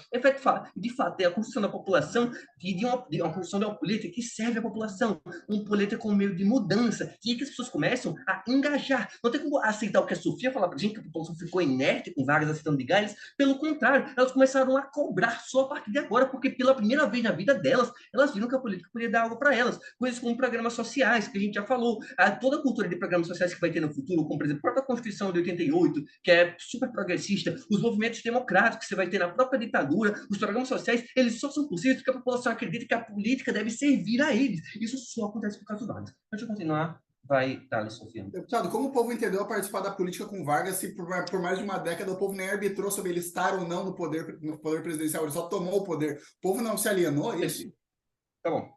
de fato, é a construção da população e de uma construção de uma política que serve à população, uma política como meio de mudança, e que as pessoas começam a engajar. Não tem como aceitar o que a Sofia fala para a gente, que a população ficou inerte com Vargas aceitando de Gales. Pelo contrário, elas começaram a cobrar só a partir de agora, porque pela primeira vez na vida delas, elas viram que a política podia dar algo para elas. Coisas como programas sociais, que a gente já falou, toda a cultura de programas sociais que vai ter no futuro, como, por exemplo, a própria Constituição de 88, que é super progressista, os movimentos democráticos que você vai ter na própria ditadura, os programas sociais, eles só são possíveis porque a população acredita que a política deve servir a eles. Isso só acontece por causa do Vargas. Antes de continuar, vai, Thales, Sofia. Deputado, como o povo entendeu a participar da política com Vargas se por mais de uma década o povo nem arbitrou sobre ele estar ou não no poder presidencial, ele só tomou o poder. O povo não se alienou a isso? Tá bom.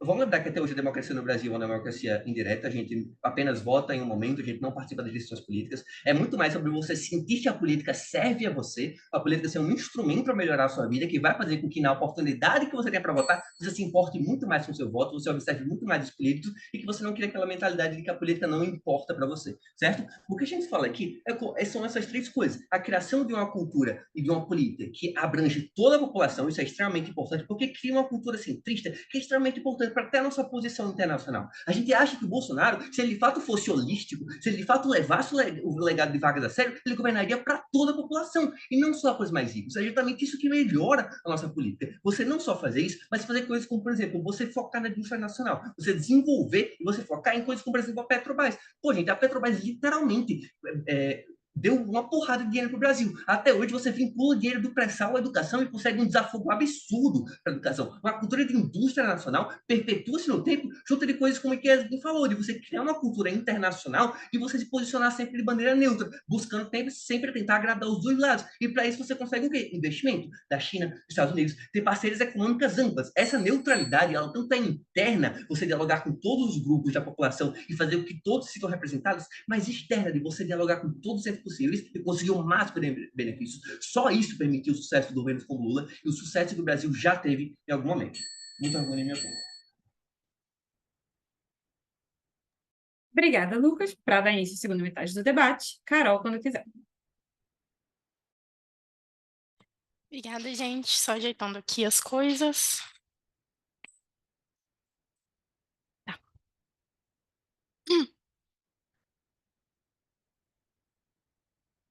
Vamos lembrar que até hoje a democracia no Brasil é uma democracia indireta, a gente apenas vota em um momento, a gente não participa das decisões políticas. É muito mais sobre você sentir que a política serve a você, a política ser um instrumento para melhorar a sua vida, que vai fazer com que na oportunidade que você tem para votar, você se importe muito mais com o seu voto, você observe muito mais os políticos e que você não crie aquela mentalidade de que a política não importa para você, certo? O que a gente fala aqui são essas três coisas. A criação de uma cultura e de uma política que abrange toda a população, isso é extremamente importante, porque cria uma cultura centrista que é extremamente importante para até a nossa posição internacional. A gente acha que o Bolsonaro, se ele de fato fosse holístico, se ele de fato levasse o legado de Vargas a sério, ele governaria para toda a população, e não só para os mais ricos. É justamente isso que melhora a nossa política. Você não só fazer isso, mas fazer coisas como, por exemplo, você focar na indústria nacional, você desenvolver e você focar em coisas como, por exemplo, a Petrobras. Pô, gente, a Petrobras literalmente deu uma porrada de dinheiro para o Brasil. Até hoje você vincula dinheiro do pré-sal à educação e consegue um desafogo absurdo para a educação. Uma cultura de indústria nacional perpetua-se no tempo junto de coisas como o que a gente falou, de você criar uma cultura internacional e você se posicionar sempre de maneira neutra, buscando sempre tentar agradar os dois lados. E para isso você consegue o quê? Investimento da China, dos Estados Unidos, ter parcerias econômicas amplas. Essa neutralidade, ela tanto é interna, você dialogar com todos os grupos da população e fazer o que todos sejam representados, mas externa, de você dialogar com todos os possíveis e conseguir o máximo de benefícios. Só isso permitiu o sucesso do governo como Lula e o sucesso que o Brasil já teve em algum momento. Muito orgulho em minha opinião. Obrigada, Lucas. Para dar início à segunda metade do debate, Carol, quando quiser. Obrigada, gente. Só ajeitando aqui as coisas. Tá.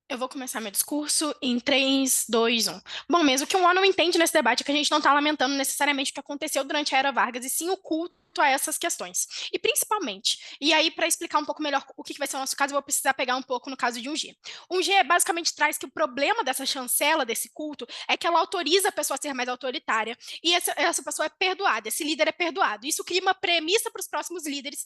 Eu vou começar meu discurso em 3, 2, 1. Bom, mesmo que o ONU entende nesse debate é que a gente não está lamentando necessariamente o que aconteceu durante a Era Vargas, e sim o culto a essas questões. E principalmente, e aí para explicar um pouco melhor o que vai ser o nosso caso, eu vou precisar pegar um pouco no caso de 1G. 1G basicamente traz que o problema dessa chancela, desse culto, é que ela autoriza a pessoa a ser mais autoritária, e essa pessoa é perdoada, esse líder é perdoado. Isso cria uma premissa para os próximos líderes,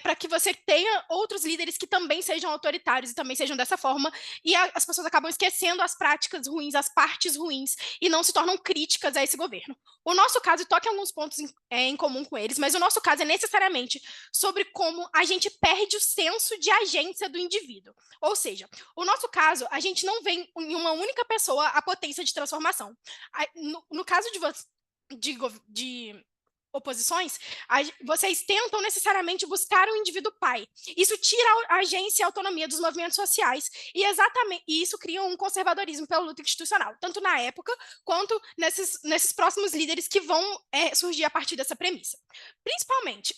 para que você tenha outros líderes que também sejam autoritários e também sejam dessa forma, e as pessoas acabam esquecendo as práticas ruins, as partes ruins, e não se tornam críticas a esse governo. O nosso caso toca em alguns pontos em comum com eles, mas o nosso caso é necessariamente sobre como a gente perde o senso de agência do indivíduo. Ou seja, o nosso caso, a gente não vê em uma única pessoa a potência de transformação. No caso de oposições, vocês tentam necessariamente buscar um indivíduo pai. Isso tira a agência e a autonomia dos movimentos sociais e isso cria um conservadorismo pela luta institucional, tanto na época quanto nesses próximos líderes que vão surgir a partir dessa premissa. Principalmente,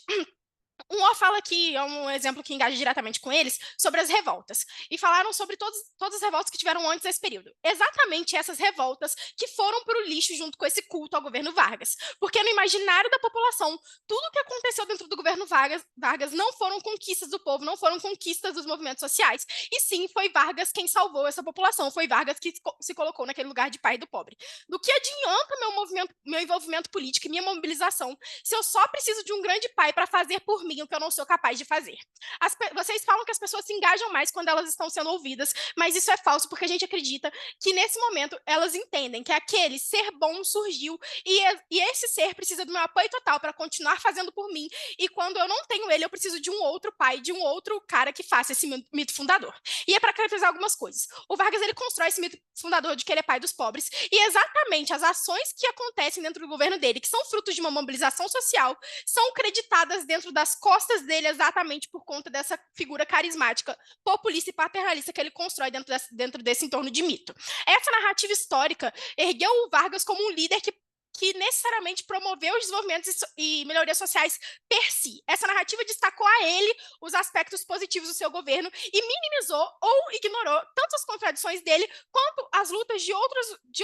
O fala aqui, é um exemplo que engaja diretamente com eles, sobre as revoltas. E falaram sobre todas as revoltas que tiveram antes desse período. Exatamente essas revoltas que foram para o lixo junto com esse culto ao governo Vargas. Porque no imaginário da população, tudo que aconteceu dentro do governo Vargas não foram conquistas do povo, não foram conquistas dos movimentos sociais. E sim, foi Vargas quem salvou essa população, foi Vargas que se colocou naquele lugar de pai do pobre. Do que adianta meu envolvimento político e minha mobilização se eu só preciso de um grande pai para fazer por mim o que eu não sou capaz de fazer? Vocês falam que as pessoas se engajam mais quando elas estão sendo ouvidas, mas isso é falso, porque a gente acredita que nesse momento elas entendem que aquele ser bom surgiu e esse ser precisa do meu apoio total para continuar fazendo por mim, e quando eu não tenho ele, eu preciso de um outro pai, de um outro cara que faça esse mito fundador. E é para caracterizar algumas coisas. O Vargas, ele constrói esse mito fundador de que ele é pai dos pobres, e exatamente as ações que acontecem dentro do governo dele, que são frutos de uma mobilização social, são creditadas dentro das costas dele exatamente por conta dessa figura carismática, populista e paternalista que ele constrói dentro desse entorno de mito. Essa narrativa histórica ergueu o Vargas como um líder que necessariamente promoveu os desenvolvimentos e melhorias sociais per si. Essa narrativa destacou a ele os aspectos positivos do seu governo e minimizou ou ignorou tanto as contradições dele quanto as lutas de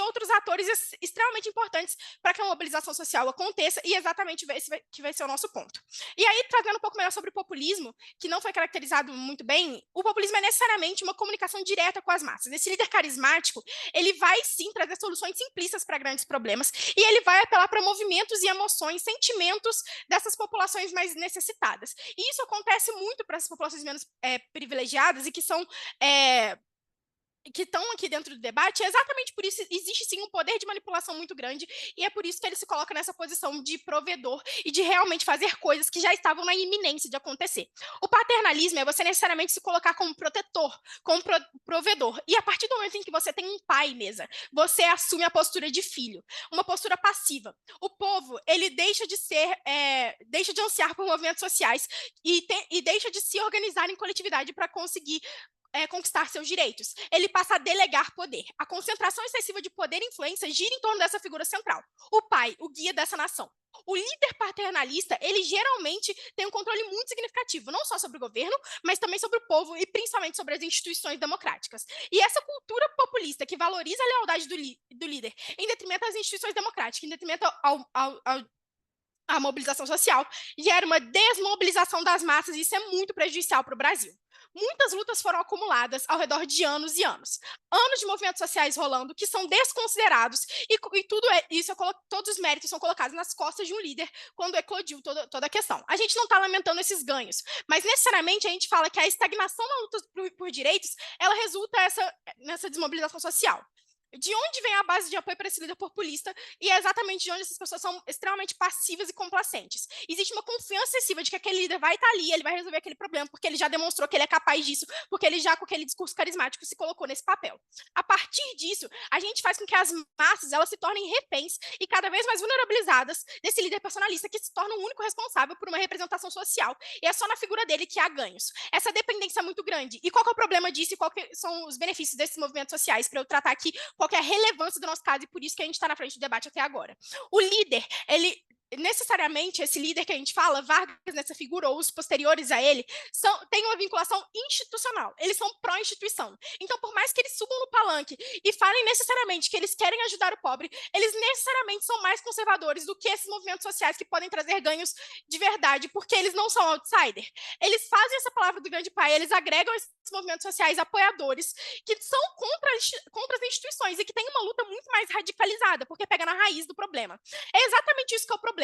outros atores extremamente importantes para que a mobilização social aconteça, e exatamente esse que vai ser o nosso ponto. E aí, trazendo um pouco melhor sobre o populismo, que não foi caracterizado muito bem, o populismo é necessariamente uma comunicação direta com as massas. Esse líder carismático, ele vai sim trazer soluções simplistas para grandes problemas, e ele vai apelar para movimentos e emoções, sentimentos dessas populações mais necessitadas. E isso acontece muito para essas populações menos privilegiadas e que são que estão aqui dentro do debate. É exatamente por isso existe sim um poder de manipulação muito grande, e é por isso que ele se coloca nessa posição de provedor e de realmente fazer coisas que já estavam na iminência de acontecer. O paternalismo é você necessariamente se colocar como protetor, como provedor, e a partir do momento em que você tem um pai mesa, você assume a postura de filho, uma postura passiva. O povo, ele deixa de ansiar por movimentos sociais e deixa de se organizar em coletividade para conseguir conquistar seus direitos. Ele passa a delegar poder. A concentração excessiva de poder e influência gira em torno dessa figura central, o pai, o guia dessa nação. O líder paternalista, ele geralmente tem um controle muito significativo, não só sobre o governo, mas também sobre o povo e principalmente sobre as instituições democráticas. E essa cultura populista que valoriza a lealdade do líder em detrimento às instituições democráticas, em detrimento à mobilização social, gera uma desmobilização das massas, e isso é muito prejudicial para o Brasil. Muitas lutas foram acumuladas ao redor de anos e anos. Anos de movimentos sociais rolando que são desconsiderados, e todos os méritos são colocados nas costas de um líder quando eclodiu toda a questão. A gente não está lamentando esses ganhos, mas necessariamente a gente fala que a estagnação na luta por direitos, ela resulta nessa desmobilização social. De onde vem a base de apoio para esse líder populista? E é exatamente de onde essas pessoas são extremamente passivas e complacentes. Existe uma confiança excessiva de que aquele líder vai estar ali, ele vai resolver aquele problema, porque ele já demonstrou que ele é capaz disso, porque ele já, com aquele discurso carismático, se colocou nesse papel. A partir disso, a gente faz com que as massas elas se tornem reféns e cada vez mais vulnerabilizadas desse líder personalista, que se torna o único responsável por uma representação social, e é só na figura dele que há ganhos. Essa dependência é muito grande. E qual que é o problema disso e qual que são os benefícios desses movimentos sociais, para eu tratar aqui qual que é a relevância do nosso caso, e por isso que a gente está na frente do debate até agora. O líder, ele necessariamente, esse líder que a gente fala, Vargas nessa figura, ou os posteriores a ele, têm uma vinculação institucional, eles são pró-instituição. Então, por mais que eles subam no palanque e falem necessariamente que eles querem ajudar o pobre, eles necessariamente são mais conservadores do que esses movimentos sociais que podem trazer ganhos de verdade, porque eles não são outsider. Eles fazem essa palavra do grande pai, eles agregam esses movimentos sociais apoiadores que são contra as instituições e que têm uma luta muito mais radicalizada, porque pega na raiz do problema. É exatamente isso que é o problema.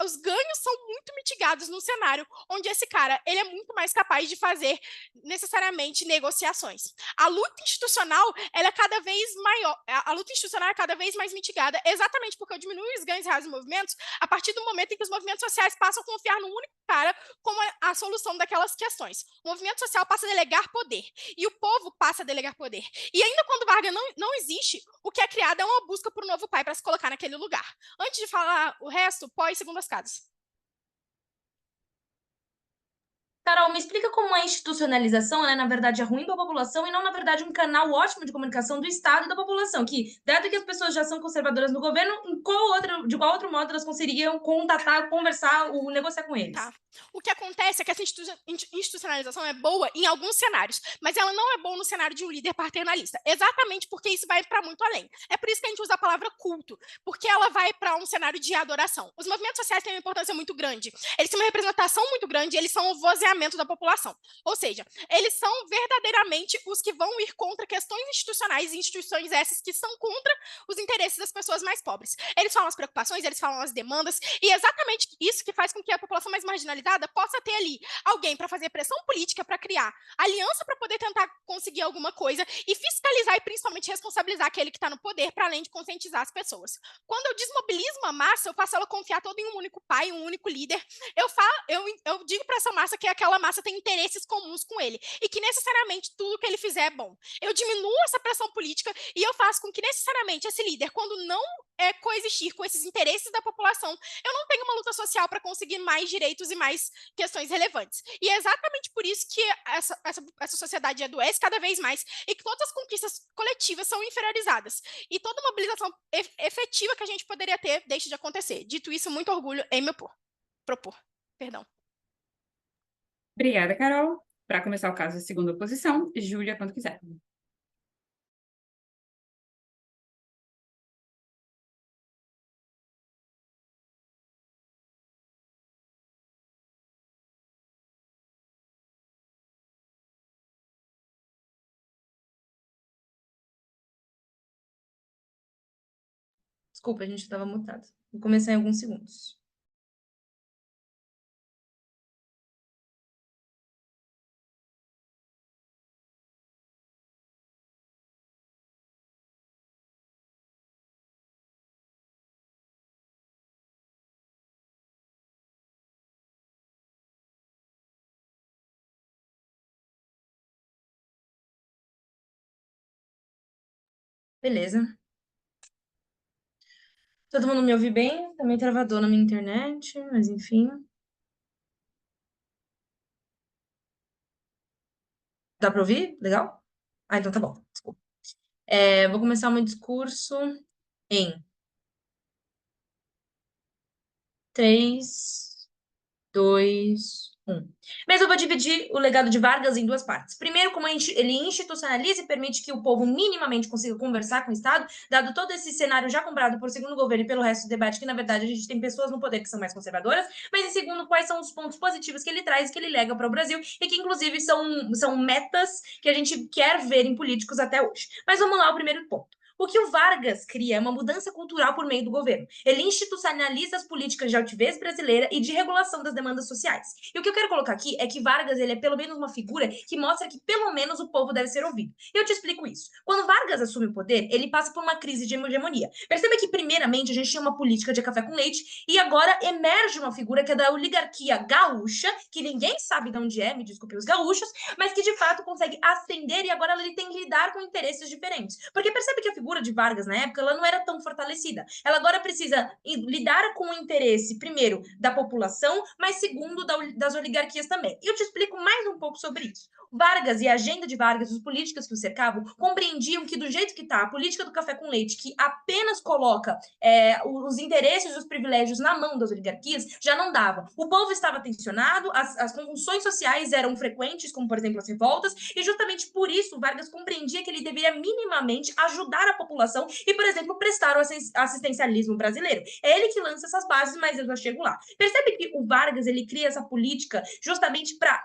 Os ganhos são muito mitigados num cenário onde esse cara ele é muito mais capaz de fazer necessariamente negociações. A luta institucional ela é cada vez maior, a luta institucional é cada vez mais mitigada, exatamente porque eu diminuo os ganhos reais dos movimentos a partir do momento em que os movimentos sociais passam a confiar no único cara como a solução daquelas questões. O movimento social passa a delegar poder, e o povo passa a delegar poder. E ainda quando Vargas não existe, o que é criado é uma busca por um novo pai para se colocar naquele lugar. Antes de falar falar o resto pós-segundas casas. Carol, me explica como a institucionalização, né, na verdade, é ruim para a população e não, na verdade, um canal ótimo de comunicação do Estado e da população, que, dado que as pessoas já são conservadoras no governo, de qual outro modo elas conseguiriam contatar, conversar ou negociar com eles? Tá. O que acontece é que essa institucionalização é boa em alguns cenários, mas ela não é boa no cenário de um líder paternalista, exatamente porque isso vai para muito além. É por isso que a gente usa a palavra culto, porque ela vai para um cenário de adoração. Os movimentos sociais têm uma importância muito grande, eles têm uma representação muito grande, eles são o vozeamento da população. Ou seja, eles são verdadeiramente os que vão ir contra questões institucionais, e instituições essas que são contra os interesses das pessoas mais pobres. Eles falam as preocupações, eles falam as demandas, e é exatamente isso que faz com que a população mais marginalizada possa ter ali alguém para fazer pressão política, para criar aliança para poder tentar conseguir alguma coisa e fiscalizar e principalmente responsabilizar aquele que está no poder, para além de conscientizar as pessoas. Quando eu desmobilizo uma massa, eu faço ela confiar toda em um único pai, um único líder. Eu digo para essa massa que aquela massa tem interesses comuns com ele e que necessariamente tudo que ele fizer é bom. Eu diminuo essa pressão política e eu faço com que necessariamente esse líder, quando não coexistir com esses interesses da população, eu não tenho uma luta social para conseguir mais direitos e mais questões relevantes. E é exatamente por isso que essa sociedade adoece cada vez mais e que todas as conquistas coletivas são inferiorizadas. E toda mobilização efetiva que a gente poderia ter deixa de acontecer. Dito isso, muito orgulho em me propor. Perdão. Obrigada, Carol. Para começar o caso da segunda oposição, Júlia, quando quiser. Desculpa, a gente estava mutado. Vou começar em alguns segundos. Beleza. Todo mundo me ouve bem? Tá meio travador na minha internet, mas enfim. Dá para ouvir? Legal? Ah, então tá bom. Desculpa. Vou começar o meu discurso em 3, 2, 1. Mas eu vou dividir o legado de Vargas em duas partes. Primeiro, como ele institucionaliza e permite que o povo minimamente consiga conversar com o Estado, dado todo esse cenário já comprado por segundo governo e pelo resto do debate, que na verdade a gente tem pessoas no poder que são mais conservadoras, mas em segundo, quais são os pontos positivos que ele traz, que ele lega para o Brasil, e que inclusive são metas que a gente quer ver em políticos até hoje. Mas vamos lá, o primeiro ponto. O que o Vargas cria é uma mudança cultural por meio do governo. Ele institucionaliza as políticas de altivez brasileira e de regulação das demandas sociais. E o que eu quero colocar aqui é que Vargas ele é pelo menos uma figura que mostra que pelo menos o povo deve ser ouvido. E eu te explico isso. Quando Vargas assume o poder, ele passa por uma crise de hegemonia. Perceba que primeiramente a gente tinha uma política de café com leite e agora emerge uma figura que é da oligarquia gaúcha, que ninguém sabe de onde é, me desculpe os gaúchos, mas que de fato consegue ascender e agora ele tem que lidar com interesses diferentes. Porque percebe que a figura de Vargas na época ela não era tão fortalecida. Ela agora precisa lidar com o interesse, primeiro, da população, mas segundo, das oligarquias também. E eu te explico mais um pouco sobre isso. Vargas e a agenda de Vargas, os políticos que o cercavam, compreendiam que do jeito que está, a política do café com leite, que apenas coloca os interesses e os privilégios na mão das oligarquias, já não dava. O povo estava tensionado, as convulsões sociais eram frequentes, como por exemplo as revoltas, e justamente por isso Vargas compreendia que ele deveria minimamente ajudar a população e, por exemplo, prestar o assistencialismo brasileiro. É ele que lança essas bases, mas eu já chego lá. Percebe que o Vargas ele cria essa política justamente para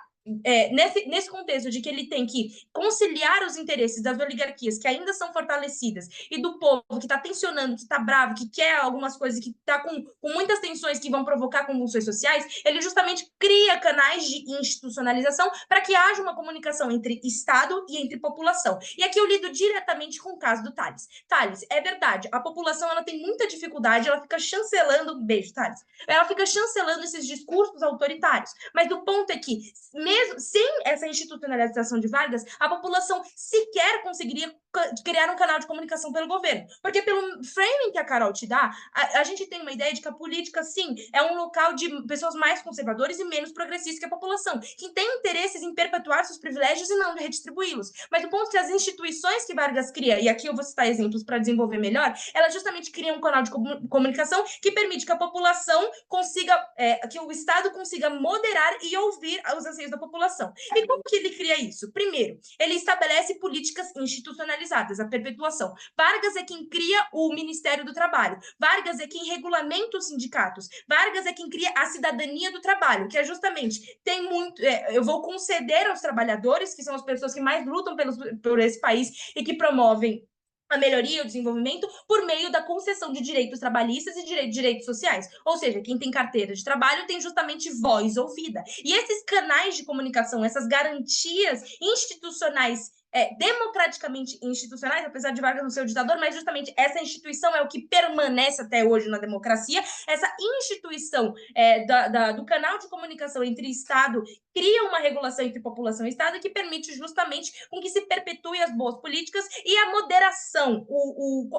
nesse contexto de que ele tem que conciliar os interesses das oligarquias que ainda são fortalecidas e do povo que está tensionando, que está bravo, que quer algumas coisas, que está com muitas tensões que vão provocar convulsões sociais, ele justamente cria canais de institucionalização para que haja uma comunicação entre Estado e entre população. E aqui eu lido diretamente com o caso do Tales. Tales, é verdade, a população ela tem muita dificuldade, ela fica chancelando, beijo, Tales, ela fica chancelando esses discursos autoritários, mas o ponto é que mesmo sem essa institucionalização de Vargas, a população sequer conseguiria criar um canal de comunicação pelo governo. Porque pelo framing que a Carol te dá, a gente tem uma ideia de que a política, sim, é um local de pessoas mais conservadoras e menos progressistas que a população, que tem interesses em perpetuar seus privilégios e não redistribuí-los. Mas o ponto é que as instituições que Vargas cria, e aqui eu vou citar exemplos para desenvolver melhor, elas justamente criam um canal de comunicação que permite que a população consiga, que o Estado consiga moderar e ouvir os anseios da população. E como que ele cria isso? Primeiro, ele estabelece políticas institucionalizadas, a perpetuação. Vargas é quem cria o Ministério do Trabalho. Vargas é quem regulamenta os sindicatos. Vargas é quem cria a cidadania do trabalho, que é justamente, tem muito, eu vou conceder aos trabalhadores, que são as pessoas que mais lutam por esse país e que promovem a melhoria e o desenvolvimento por meio da concessão de direitos trabalhistas e direitos sociais. Ou seja, quem tem carteira de trabalho tem justamente voz ouvida. E esses canais de comunicação, essas garantias institucionais, democraticamente institucionais, apesar de Vargas não ser o ditador, mas justamente essa instituição é o que permanece até hoje na democracia. Essa instituição do canal de comunicação entre Estado cria uma regulação entre população e Estado que permite justamente com que se perpetue as boas políticas e a moderação,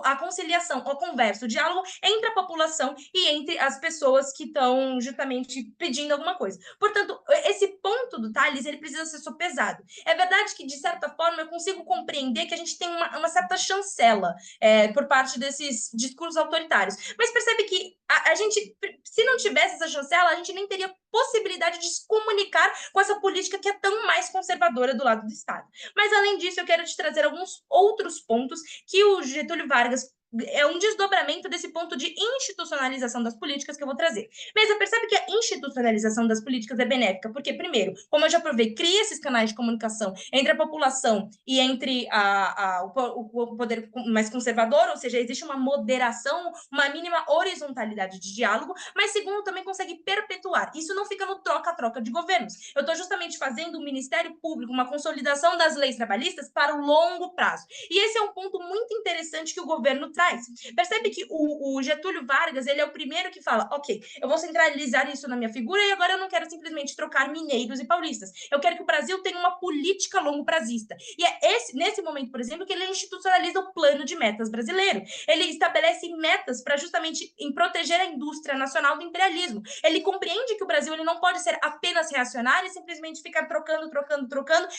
a conciliação, a conversa, o diálogo entre a população e entre as pessoas que estão justamente pedindo alguma coisa. Portanto, esse ponto do Tales, ele precisa ser sopesado. É verdade que, de certa forma, eu consigo compreender que a gente tem uma certa chancela por parte desses discursos autoritários. Mas percebe que a gente, se não tivesse essa chancela, a gente nem teria possibilidade de se comunicar com essa política que é tão mais conservadora do lado do Estado. Mas, além disso, eu quero te trazer alguns outros pontos que o Getúlio Vargas é um desdobramento desse ponto de institucionalização das políticas que eu vou trazer. Mas você percebe que a institucionalização das políticas é benéfica, porque, primeiro, como eu já provei, cria esses canais de comunicação entre a população e entre o poder mais conservador, ou seja, existe uma moderação, uma mínima horizontalidade de diálogo, mas, segundo, também consegue perpetuar. Isso não fica no troca-troca de governos. Eu estou justamente fazendo o Ministério Público, uma consolidação das leis trabalhistas para o longo prazo. E esse é um ponto muito interessante que o governo traz. Percebe que o Getúlio Vargas, ele é o primeiro que fala, ok, eu vou centralizar isso na minha figura e agora eu não quero simplesmente trocar mineiros e paulistas. Eu quero que o Brasil tenha uma política longo prazista. E é nesse momento, por exemplo, que ele institucionaliza o plano de metas brasileiro. Ele estabelece metas para justamente proteger a indústria nacional do imperialismo. Ele compreende que o Brasil ele não pode ser apenas reacionário e simplesmente ficar trocando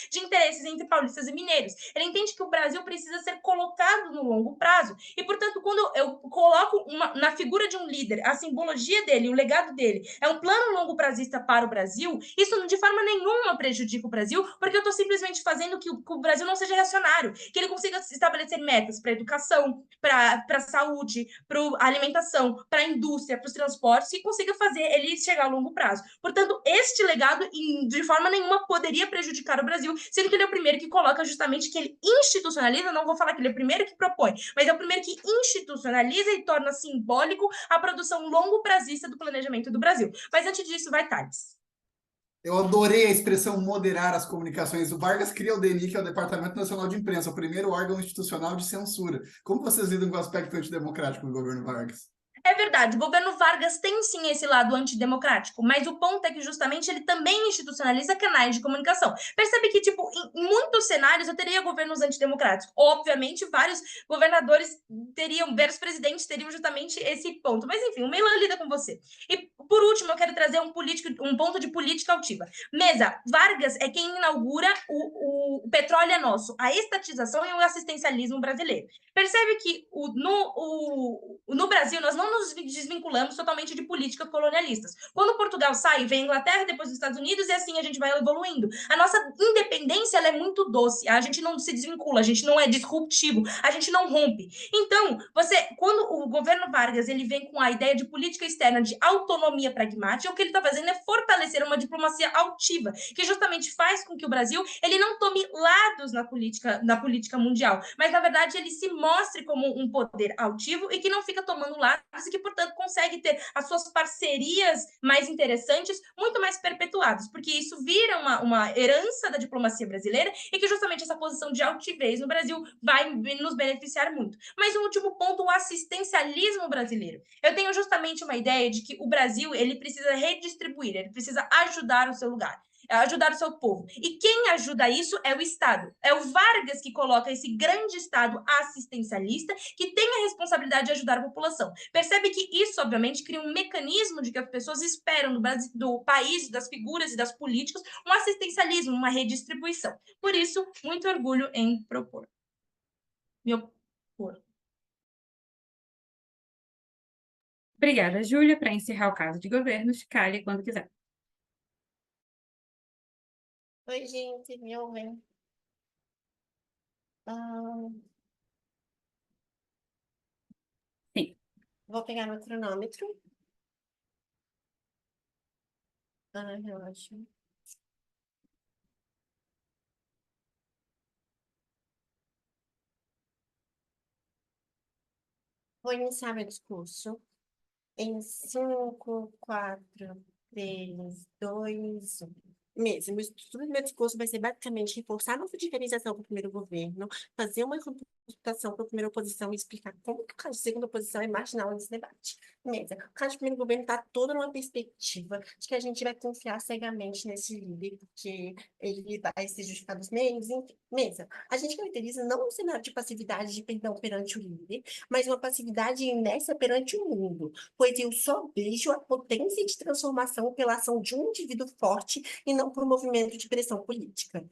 de interesses entre paulistas e mineiros. Ele entende que o Brasil precisa ser colocado no longo prazo. E, portanto, quando eu coloco na figura de um líder, a simbologia dele, o legado dele, é um plano longo prazista para o Brasil, isso de forma nenhuma prejudica o Brasil, porque eu estou simplesmente fazendo que o Brasil não seja reacionário, que ele consiga estabelecer metas para a educação, para a saúde, para a alimentação, para a indústria, para os transportes, e consiga fazer ele chegar a longo prazo. Portanto, este legado, de forma nenhuma, poderia prejudicar o Brasil, sendo que ele é o primeiro que coloca justamente que ele institucionaliza, não vou falar que ele é o primeiro que propõe, mas é o primeiro que institucionaliza e torna simbólico a produção longo prazista do planejamento do Brasil. Mas antes disso, vai Tales. Eu adorei a expressão moderar as comunicações. O Vargas cria o DNI, que é o Departamento Nacional de Imprensa, o primeiro órgão institucional de censura. Como vocês lidam com o aspecto antidemocrático do governo Vargas? É verdade, o governo Vargas tem sim esse lado antidemocrático, mas o ponto é que justamente ele também institucionaliza canais de comunicação. Percebe que, tipo, em muitos cenários eu teria governos antidemocráticos. Obviamente, vários governadores vários presidentes teriam justamente esse ponto. Mas, enfim, o Meila lida com você. E, por último, eu quero trazer um ponto de política altiva. Mesa, Vargas é quem inaugura o petróleo é nosso, a estatização e o assistencialismo brasileiro. Percebe que no Brasil nós não nos desvinculamos totalmente de políticas colonialistas. Quando Portugal sai, vem a Inglaterra, depois os Estados Unidos, e assim a gente vai evoluindo. A nossa independência ela é muito doce, a gente não se desvincula, a gente não é disruptivo, a gente não rompe. Então, quando o governo Vargas ele vem com a ideia de política externa de autonomia pragmática, o que ele está fazendo é fortalecer uma diplomacia altiva, que justamente faz com que o Brasil ele não tome lados na política mundial, mas, na verdade, ele se mostre como um poder altivo e que não fica tomando lados e que, portanto, consegue ter as suas parcerias mais interessantes muito mais perpetuadas, porque isso vira uma herança da diplomacia brasileira e que justamente essa posição de altivez no Brasil vai nos beneficiar muito. Mas um último ponto, o assistencialismo brasileiro. Eu tenho justamente uma ideia de que o Brasil ele precisa redistribuir, ele precisa ajudar o seu lugar. é ajudar o seu povo. E quem ajuda isso é o Estado. É o Vargas que coloca esse grande Estado assistencialista que tem a responsabilidade de ajudar a população. Percebe que isso, obviamente, cria um mecanismo de que as pessoas esperam do país, das figuras e das políticas, um assistencialismo, uma redistribuição. Por isso, muito orgulho em propor. Me opor. Obrigada, Júlia. Para encerrar o caso de governos, cale quando quiser. Oi, gente, me ouvem? Ah, Sim. vou pegar meu cronômetro. Relaxa. Vou iniciar meu discurso em 5, 4, 3, 2, 1. Mesmo, tudo meu discurso vai ser basicamente reforçar a nossa diferenciação para o primeiro governo, fazer uma computação para a primeira oposição e explicar como que o caso de segunda oposição é marginal nesse debate. Mesa, o caso de primeiro governo está todo numa perspectiva de que a gente vai confiar cegamente nesse líder, porque ele vai se justificar dos meios, enfim. Mesa, a gente caracteriza não um cenário de passividade de perdão perante o líder, mas uma passividade e inércia perante o mundo, pois eu só vejo a potência de transformação pela ação de um indivíduo forte e não por um movimento de pressão política.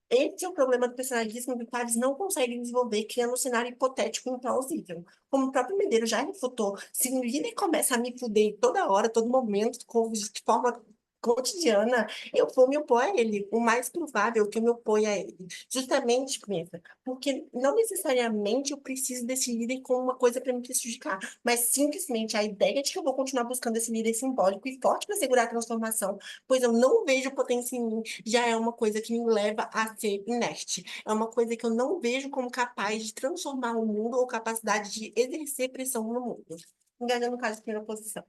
Esse é o problema do personalismo que o Tales não consegue desenvolver, criando um cenário hipotético implausível. Como o próprio Medeiros já refutou, se um líder começa a me fuder toda hora, todo momento, de forma cotidiana, eu vou me opor a ele. O mais provável é que eu me oponha a ele. Justamente, Pimenta, porque não necessariamente eu preciso desse líder como uma coisa para me prejudicar, mas simplesmente a ideia de que eu vou continuar buscando esse líder simbólico e forte para segurar a transformação, pois eu não vejo potência em mim, já é uma coisa que me leva a ser inerte. É uma coisa que eu não vejo como capaz de transformar o mundo ou capacidade de exercer pressão no mundo. Engajando no caso de primeira posição.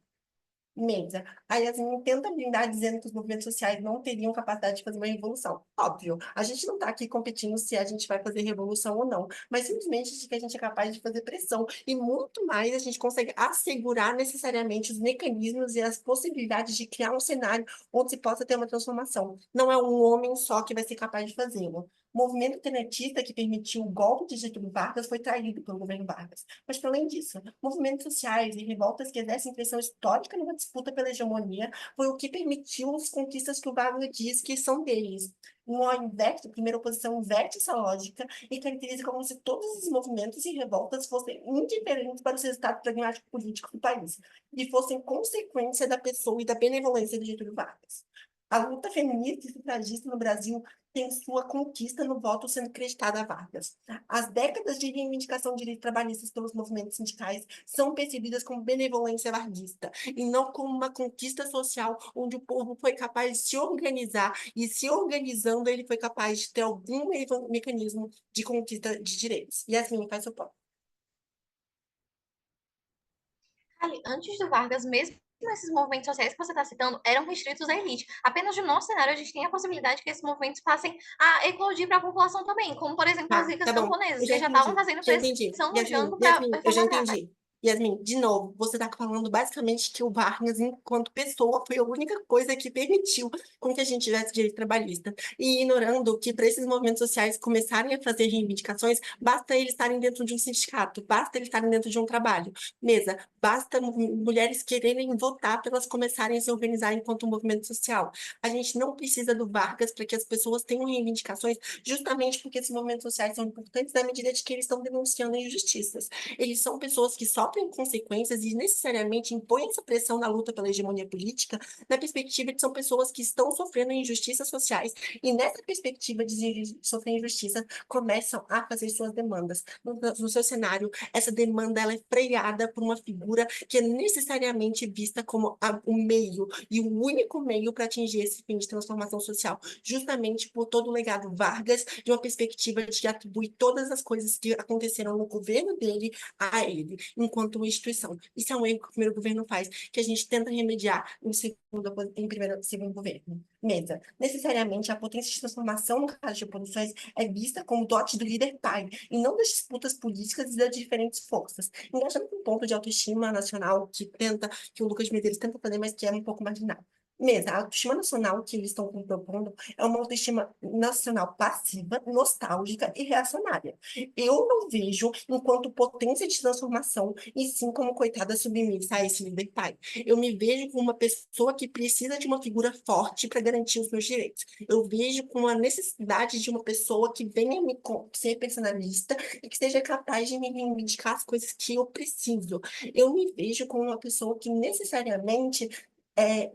Mesa. A Yasmin tenta blindar dizendo que os movimentos sociais não teriam capacidade de fazer uma revolução. Óbvio, a gente não está aqui competindo se a gente vai fazer revolução ou não, mas simplesmente de que a gente é capaz de fazer pressão. E muito mais a gente consegue assegurar necessariamente os mecanismos e as possibilidades de criar um cenário onde se possa ter uma transformação. Não é um homem só que vai ser capaz de fazê-lo. O movimento tenentista que permitiu o golpe de Getúlio Vargas foi traído pelo governo Vargas. Mas, para além disso, movimentos sociais e revoltas que exercem pressão histórica numa disputa pela hegemonia foi o que permitiu as conquistas que o Vargas diz que são deles. A primeira oposição inverte essa lógica e caracteriza como se todos os movimentos e revoltas fossem indiferentes para os resultados pragmáticos políticos do país e fossem consequência da pessoa e da benevolência de Getúlio Vargas. A luta feminista e sufragista no Brasil tem sua conquista no voto sendo creditada a Vargas. As décadas de reivindicação de direitos trabalhistas pelos movimentos sindicais são percebidas como benevolência varguista e não como uma conquista social onde o povo foi capaz de se organizar e, se organizando, ele foi capaz de ter algum mecanismo de conquista de direitos. Yasmin, faz seu ponto. Ali, antes do Vargas, mesmo esses movimentos sociais que você está citando eram restritos à elite. Apenas no nosso cenário, a gente tem a possibilidade que esses movimentos passem a eclodir para a população também, como, por exemplo, as ricas Tá bom. camponesas, Eu que já estavam fazendo pressão no Jango para Eu já reformar. entendi. Yasmin, de novo, você está falando basicamente que o Vargas, enquanto pessoa, foi a única coisa que permitiu com que a gente tivesse direito trabalhista. E ignorando que para esses movimentos sociais começarem a fazer reivindicações, basta eles estarem dentro de um sindicato, basta eles estarem dentro de um trabalho. Mesa, basta mulheres quererem votar para elas começarem a se organizar enquanto um movimento social. A gente não precisa do Vargas para que as pessoas tenham reivindicações, justamente porque esses movimentos sociais são importantes na medida de que eles estão denunciando injustiças. Eles são pessoas que sofrem consequências e necessariamente impõem essa pressão na luta pela hegemonia política, na perspectiva de que são pessoas que estão sofrendo injustiças sociais e nessa perspectiva de sofrer injustiça, começam a fazer suas demandas. No seu cenário, essa demanda ela é freada por uma figura que é necessariamente vista como o meio e o único meio para atingir esse fim de transformação social, justamente por todo o legado Vargas, de uma perspectiva de atribuir todas as coisas que aconteceram no governo dele a ele, enquanto uma instituição. Isso é um erro que o primeiro governo faz, que a gente tenta remediar segundo governo. Mesa. Necessariamente, a potência de transformação no caso de oposições é vista como dote do líder pai, e não das disputas políticas e das diferentes forças. Engajando um ponto de autoestima nacional que o Lucas Medeiros tenta fazer, mas que é um pouco marginal. Mesmo, a autoestima nacional que eles estão propondo é uma autoestima nacional passiva, nostálgica e reacionária. Eu não vejo enquanto potência de transformação, e sim como coitada submissa a esse líder pai. Eu me vejo como uma pessoa que precisa de uma figura forte para garantir os meus direitos. Eu vejo com a necessidade de uma pessoa que venha ser personalista e que seja capaz de me reivindicar as coisas que eu preciso. Eu me vejo como uma pessoa que necessariamente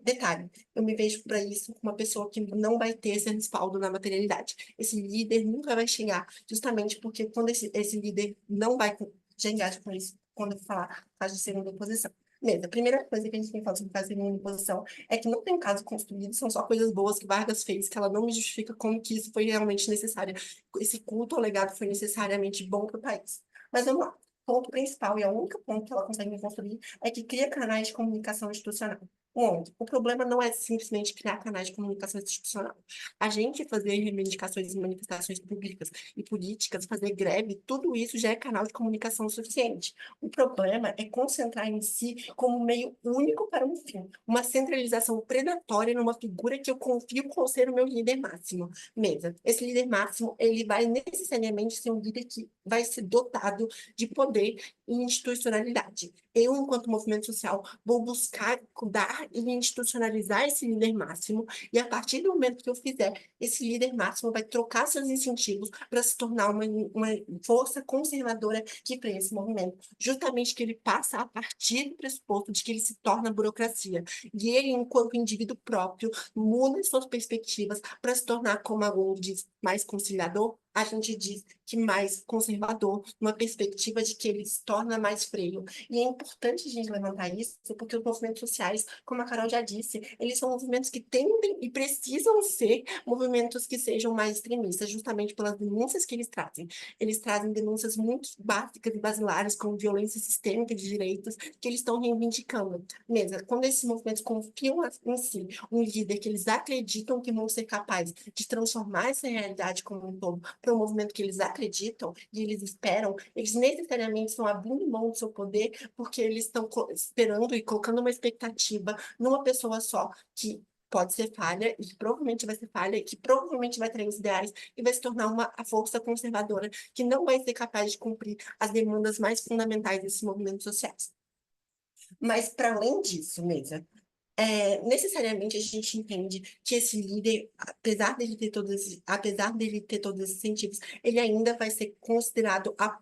detalhe, eu me vejo para isso como uma pessoa que não vai ter esse respaldo na materialidade. Esse líder nunca vai chegar, justamente porque quando esse líder não vai chegar com isso, quando eu falar caso de segunda posição. Mesmo, a primeira coisa que a gente tem que falar sobre caso de segunda posição é que não tem caso construído, são só coisas boas que Vargas fez, que ela não me justifica como que isso foi realmente necessário. Esse culto ao legado foi necessariamente bom para o país. Mas vamos lá. O ponto principal e o único ponto que ela consegue me construir é que cria canais de comunicação institucional. Onde? O problema não é simplesmente criar canais de comunicação institucional. A gente fazer reivindicações e manifestações públicas e políticas, fazer greve, tudo isso já é canal de comunicação suficiente. O problema é concentrar em si como meio único para um fim, uma centralização predatória numa figura que eu confio com ser o meu líder máximo. Mesa, esse líder máximo, ele vai necessariamente ser um líder que vai ser dotado de poder e institucionalidade. Eu, enquanto movimento social, vou buscar dar e institucionalizar esse líder máximo, e a partir do momento que eu fizer, esse líder máximo vai trocar seus incentivos para se tornar uma força conservadora que freia esse movimento. Justamente que ele passa a partir do pressuposto de que ele se torna burocracia. E ele, enquanto indivíduo próprio, muda suas perspectivas para se tornar, como alguns diz, mais conciliador. A gente diz que mais conservador, uma perspectiva de que ele se torna mais freio. E é importante a gente levantar isso, porque os movimentos sociais, como a Carol já disse, eles são movimentos que tendem e precisam ser movimentos que sejam mais extremistas, justamente pelas denúncias que eles trazem. Eles trazem denúncias muito básicas e basilares, como violência sistêmica de direitos, que eles estão reivindicando. Mesmo, quando esses movimentos confiam em si um líder que eles acreditam que vão ser capazes de transformar essa realidade como um todo para um movimento que eles acreditam e eles esperam, eles necessariamente estão abrindo mão do seu poder porque eles estão esperando e colocando uma expectativa numa pessoa só que pode ser falha, e que provavelmente vai ser falha, e que provavelmente vai trair os ideais e vai se tornar uma força conservadora que não vai ser capaz de cumprir as demandas mais fundamentais desses movimentos sociais. Mas, para além disso, Mesa, necessariamente a gente entende que esse líder, apesar dele ter todos esses incentivos, ele ainda vai ser considerado a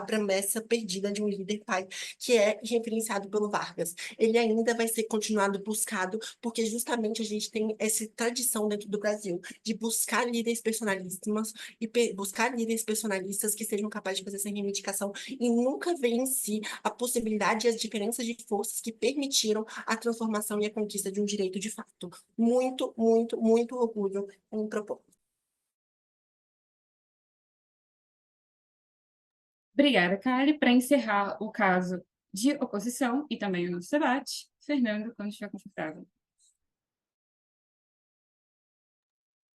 promessa perdida de um líder pai, que é referenciado pelo Vargas. Ele ainda vai ser continuado buscado, porque justamente a gente tem essa tradição dentro do Brasil de buscar líderes personalíssimos e buscar líderes personalistas que sejam capazes de fazer essa reivindicação e nunca ver em si a possibilidade e as diferenças de forças que permitiram a transformação e a conquista de um direito de fato. Muito, muito, muito orgulho em propor. Obrigada, Kali. Para encerrar o caso de oposição e também o nosso debate, Fernando, quando estiver confortável.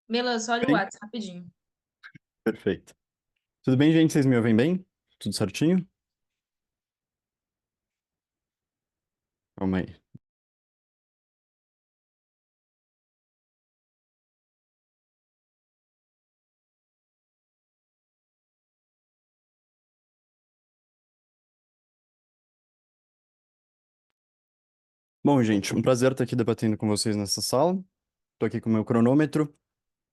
Melas, olha o Bem. WhatsApp rapidinho. Perfeito. Tudo bem, gente? Vocês me ouvem bem? Tudo certinho? Calma aí. Bom, gente, um prazer estar aqui debatendo com vocês nessa sala. Estou aqui com o meu cronômetro.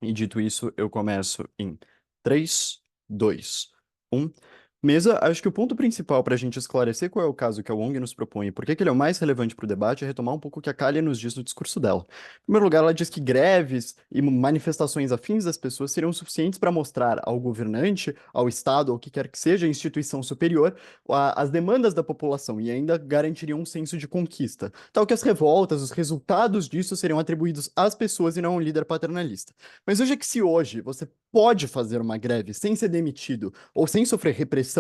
E dito isso, eu começo em 3, 2, 1. Mesa, acho que o ponto principal para a gente esclarecer qual é o caso que a ONG nos propõe e por que ele é o mais relevante para o debate é retomar um pouco o que a Kali nos diz no discurso dela. Em primeiro lugar, ela diz que greves e manifestações afins das pessoas seriam suficientes para mostrar ao governante, ao Estado, ou que quer que seja a instituição superior, as demandas da população e ainda garantiriam um senso de conquista, tal que as revoltas, os resultados disso seriam atribuídos às pessoas e não a um líder paternalista. Mas veja que se hoje você pode fazer uma greve sem ser demitido ou sem sofrer repressão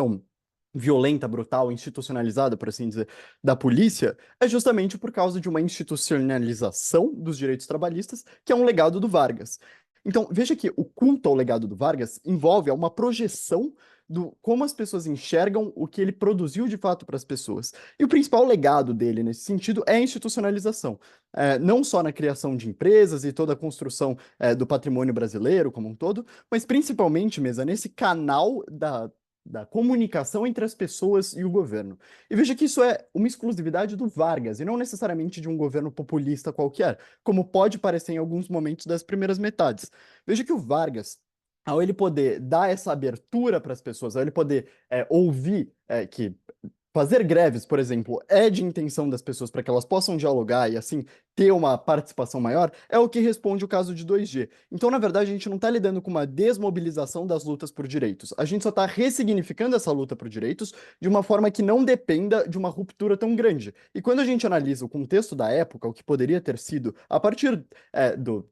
violenta, brutal, institucionalizada, por assim dizer, da polícia, é justamente por causa de uma institucionalização dos direitos trabalhistas, que é um legado do Vargas. Então, veja que o culto ao legado do Vargas envolve uma projeção do como as pessoas enxergam o que ele produziu de fato para as pessoas. E o principal legado dele nesse sentido é a institucionalização. Não só na criação de empresas e toda a construção do patrimônio brasileiro como um todo, mas principalmente, Mesa, nesse canal da comunicação entre as pessoas e o governo. E veja que isso é uma exclusividade do Vargas, e não necessariamente de um governo populista qualquer, como pode parecer em alguns momentos das primeiras metades. Veja que o Vargas, ao ele poder dar essa abertura para as pessoas, ao ele poder ouvir que fazer greves, por exemplo, é de intenção das pessoas para que elas possam dialogar e, assim, ter uma participação maior, é o que responde o caso de 2G. Então, na verdade, a gente não está lidando com uma desmobilização das lutas por direitos. A gente só está ressignificando essa luta por direitos de uma forma que não dependa de uma ruptura tão grande. E quando a gente analisa o contexto da época, o que poderia ter sido, a partir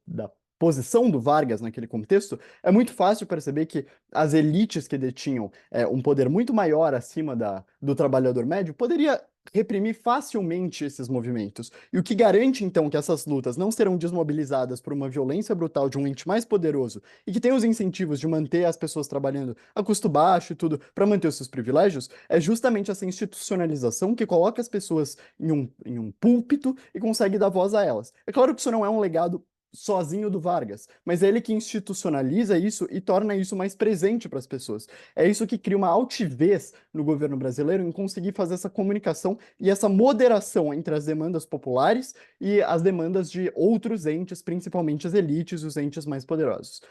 da posição do Vargas naquele contexto, é muito fácil perceber que as elites que detinham um poder muito maior acima do trabalhador médio poderia reprimir facilmente esses movimentos. E o que garante, então, que essas lutas não serão desmobilizadas por uma violência brutal de um ente mais poderoso e que tem os incentivos de manter as pessoas trabalhando a custo baixo e tudo para manter os seus privilégios, é justamente essa institucionalização que coloca as pessoas em um púlpito e consegue dar voz a elas. É claro que isso não é um legado sozinho do Vargas, mas é ele que institucionaliza isso e torna isso mais presente para as pessoas. É isso que cria uma altivez no governo brasileiro em conseguir fazer essa comunicação e essa moderação entre as demandas populares e as demandas de outros entes, principalmente as elites e os entes mais poderosos.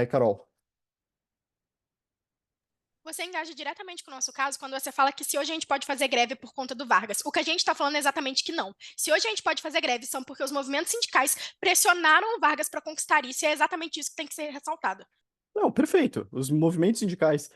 Carol. Você engaja diretamente com o nosso caso quando você fala que se hoje a gente pode fazer greve por conta do Vargas. O que a gente está falando é exatamente que não. Se hoje a gente pode fazer greve, são porque os movimentos sindicais pressionaram o Vargas para conquistar isso, e é exatamente isso que tem que ser ressaltado. Não, perfeito. Os movimentos sindicais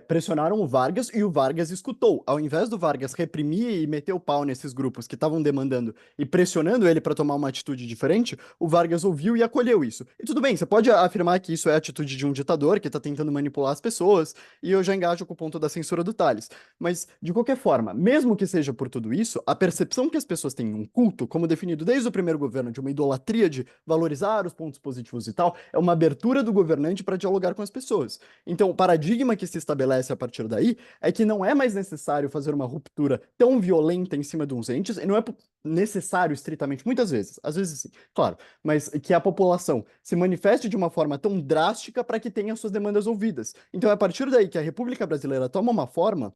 pressionaram o Vargas e o Vargas escutou. Ao invés do Vargas reprimir e meter o pau nesses grupos que estavam demandando e pressionando ele para tomar uma atitude diferente, o Vargas ouviu e acolheu isso. E tudo bem, você pode afirmar que isso é a atitude de um ditador que está tentando manipular as pessoas, e eu já engajo com o ponto da censura do Tales. Mas, de qualquer forma, mesmo que seja por tudo isso, a percepção que as pessoas têm em um culto, como definido desde o primeiro governo, de uma idolatria de valorizar os pontos positivos e tal, é uma abertura do governante para dialogar com as pessoas. Então, o paradigma que se estabelece a partir daí é que não é mais necessário fazer uma ruptura tão violenta em cima de uns entes, e não é necessário estritamente, muitas vezes, às vezes sim, claro, mas que a população se manifeste de uma forma tão drástica para que tenha suas demandas ouvidas. Então, é a partir daí que a República Brasileira toma uma forma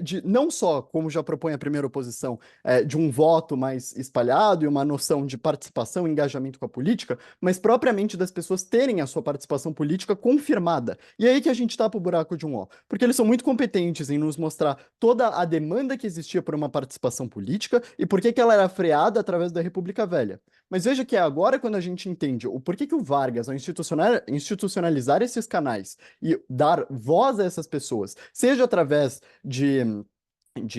de não só, como já propõe a primeira oposição, de um voto mais espalhado e uma noção de participação e engajamento com a política, mas propriamente das pessoas terem a sua participação política confirmada. E é aí que a gente tapa o buraco de um ó, porque eles são muito competentes em nos mostrar toda a demanda que existia por uma participação política e por que ela era freada através da República Velha. Mas veja que é agora quando a gente entende o porquê que o Vargas, ao institucionalizar esses canais e dar voz a essas pessoas, seja através de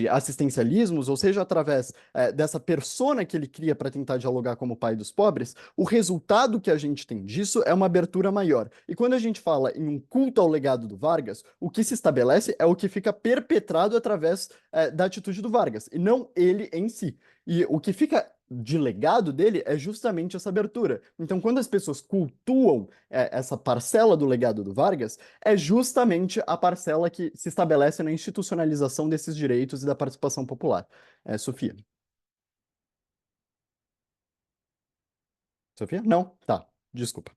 assistencialismos, ou seja, através dessa persona que ele cria para tentar dialogar como pai dos pobres, o resultado que a gente tem disso é uma abertura maior. E quando a gente fala em um culto ao legado do Vargas, o que se estabelece é o que fica perpetrado através da atitude do Vargas, e não ele em si. E o que fica de legado dele é justamente essa abertura. Então, quando as pessoas cultuam essa parcela do legado do Vargas, é justamente a parcela que se estabelece na institucionalização desses direitos e da participação popular. Sofia. Sofia? Não? Tá, desculpa.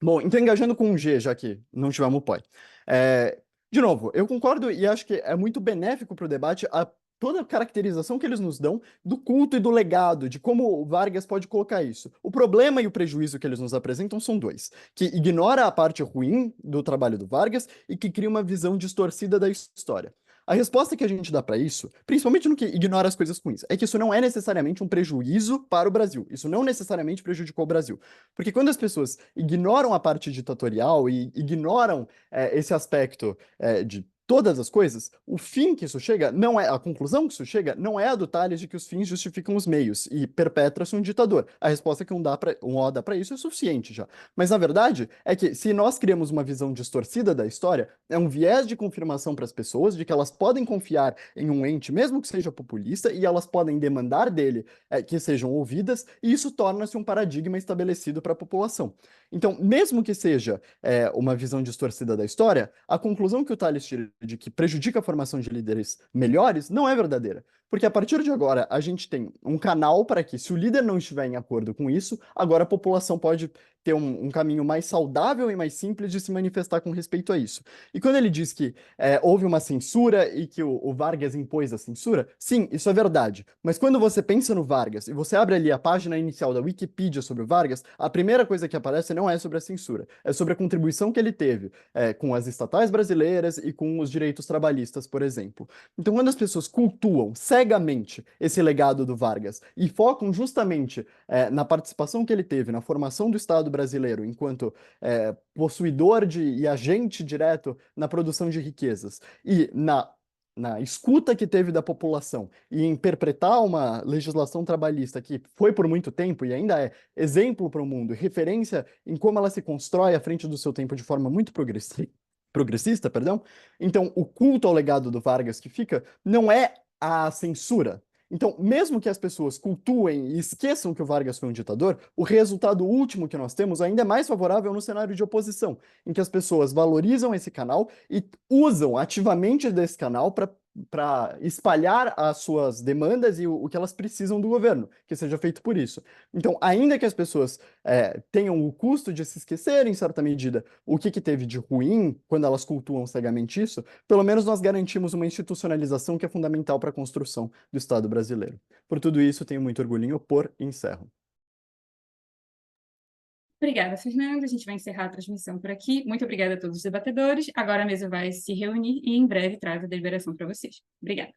Bom, então engajando com um G, já que não tivemos o POI. De novo, eu concordo e acho que é muito benéfico para o debate toda a caracterização que eles nos dão do culto e do legado, de como o Vargas pode colocar isso. O problema e o prejuízo que eles nos apresentam são dois, que ignora a parte ruim do trabalho do Vargas e que cria uma visão distorcida da história. A resposta que a gente dá para isso, principalmente no que ignora as coisas ruins, é que isso não é necessariamente um prejuízo para o Brasil. Isso não necessariamente prejudicou o Brasil. Porque quando as pessoas ignoram a parte ditatorial e ignoram esse aspecto de todas as coisas, o fim que isso chega não é, a conclusão que isso chega não é a do Tales de que os fins justificam os meios e perpetra-se um ditador. A resposta que um O dá para isso é suficiente já. Mas na verdade é que se nós criamos uma visão distorcida da história, é um viés de confirmação para as pessoas de que elas podem confiar em um ente, mesmo que seja populista, e elas podem demandar dele que sejam ouvidas, e isso torna-se um paradigma estabelecido para a população. Então, mesmo que seja uma visão distorcida da história, a conclusão que o Tales tira de que prejudica a formação de líderes melhores não é verdadeira. Porque a partir de agora, a gente tem um canal para que, se o líder não estiver em acordo com isso, agora a população pode ter um caminho mais saudável e mais simples de se manifestar com respeito a isso. E quando ele diz que houve uma censura e que o Vargas impôs a censura, sim, isso é verdade. Mas quando você pensa no Vargas e você abre ali a página inicial da Wikipedia sobre o Vargas, a primeira coisa que aparece não é sobre a censura, é sobre a contribuição que ele teve com as estatais brasileiras e com os direitos trabalhistas, por exemplo. Então, quando as pessoas cultuam cegamente esse legado do Vargas e focam justamente na participação que ele teve na formação do Estado brasileiro enquanto possuidor e agente direto na produção de riquezas e na escuta que teve da população e em perpetrar uma legislação trabalhista que foi por muito tempo e ainda é exemplo para o mundo, referência em como ela se constrói à frente do seu tempo de forma muito progressista, perdão. Então, o culto ao legado do Vargas que fica não é a censura. Então, mesmo que as pessoas cultuem e esqueçam que o Vargas foi um ditador, o resultado último que nós temos ainda é mais favorável no cenário de oposição, em que as pessoas valorizam esse canal e usam ativamente desse canal para espalhar as suas demandas e o que elas precisam do governo, que seja feito por isso. Então, ainda que as pessoas tenham o custo de se esquecer, em certa medida, o que teve de ruim quando elas cultuam cegamente isso, pelo menos nós garantimos uma institucionalização que é fundamental para a construção do Estado brasileiro. Por tudo isso, tenho muito orgulho em opor e encerro. Obrigada, Fernanda. A gente vai encerrar a transmissão por aqui. Muito obrigada a todos os debatedores. Agora a mesa vai se reunir e em breve traz a deliberação para vocês. Obrigada.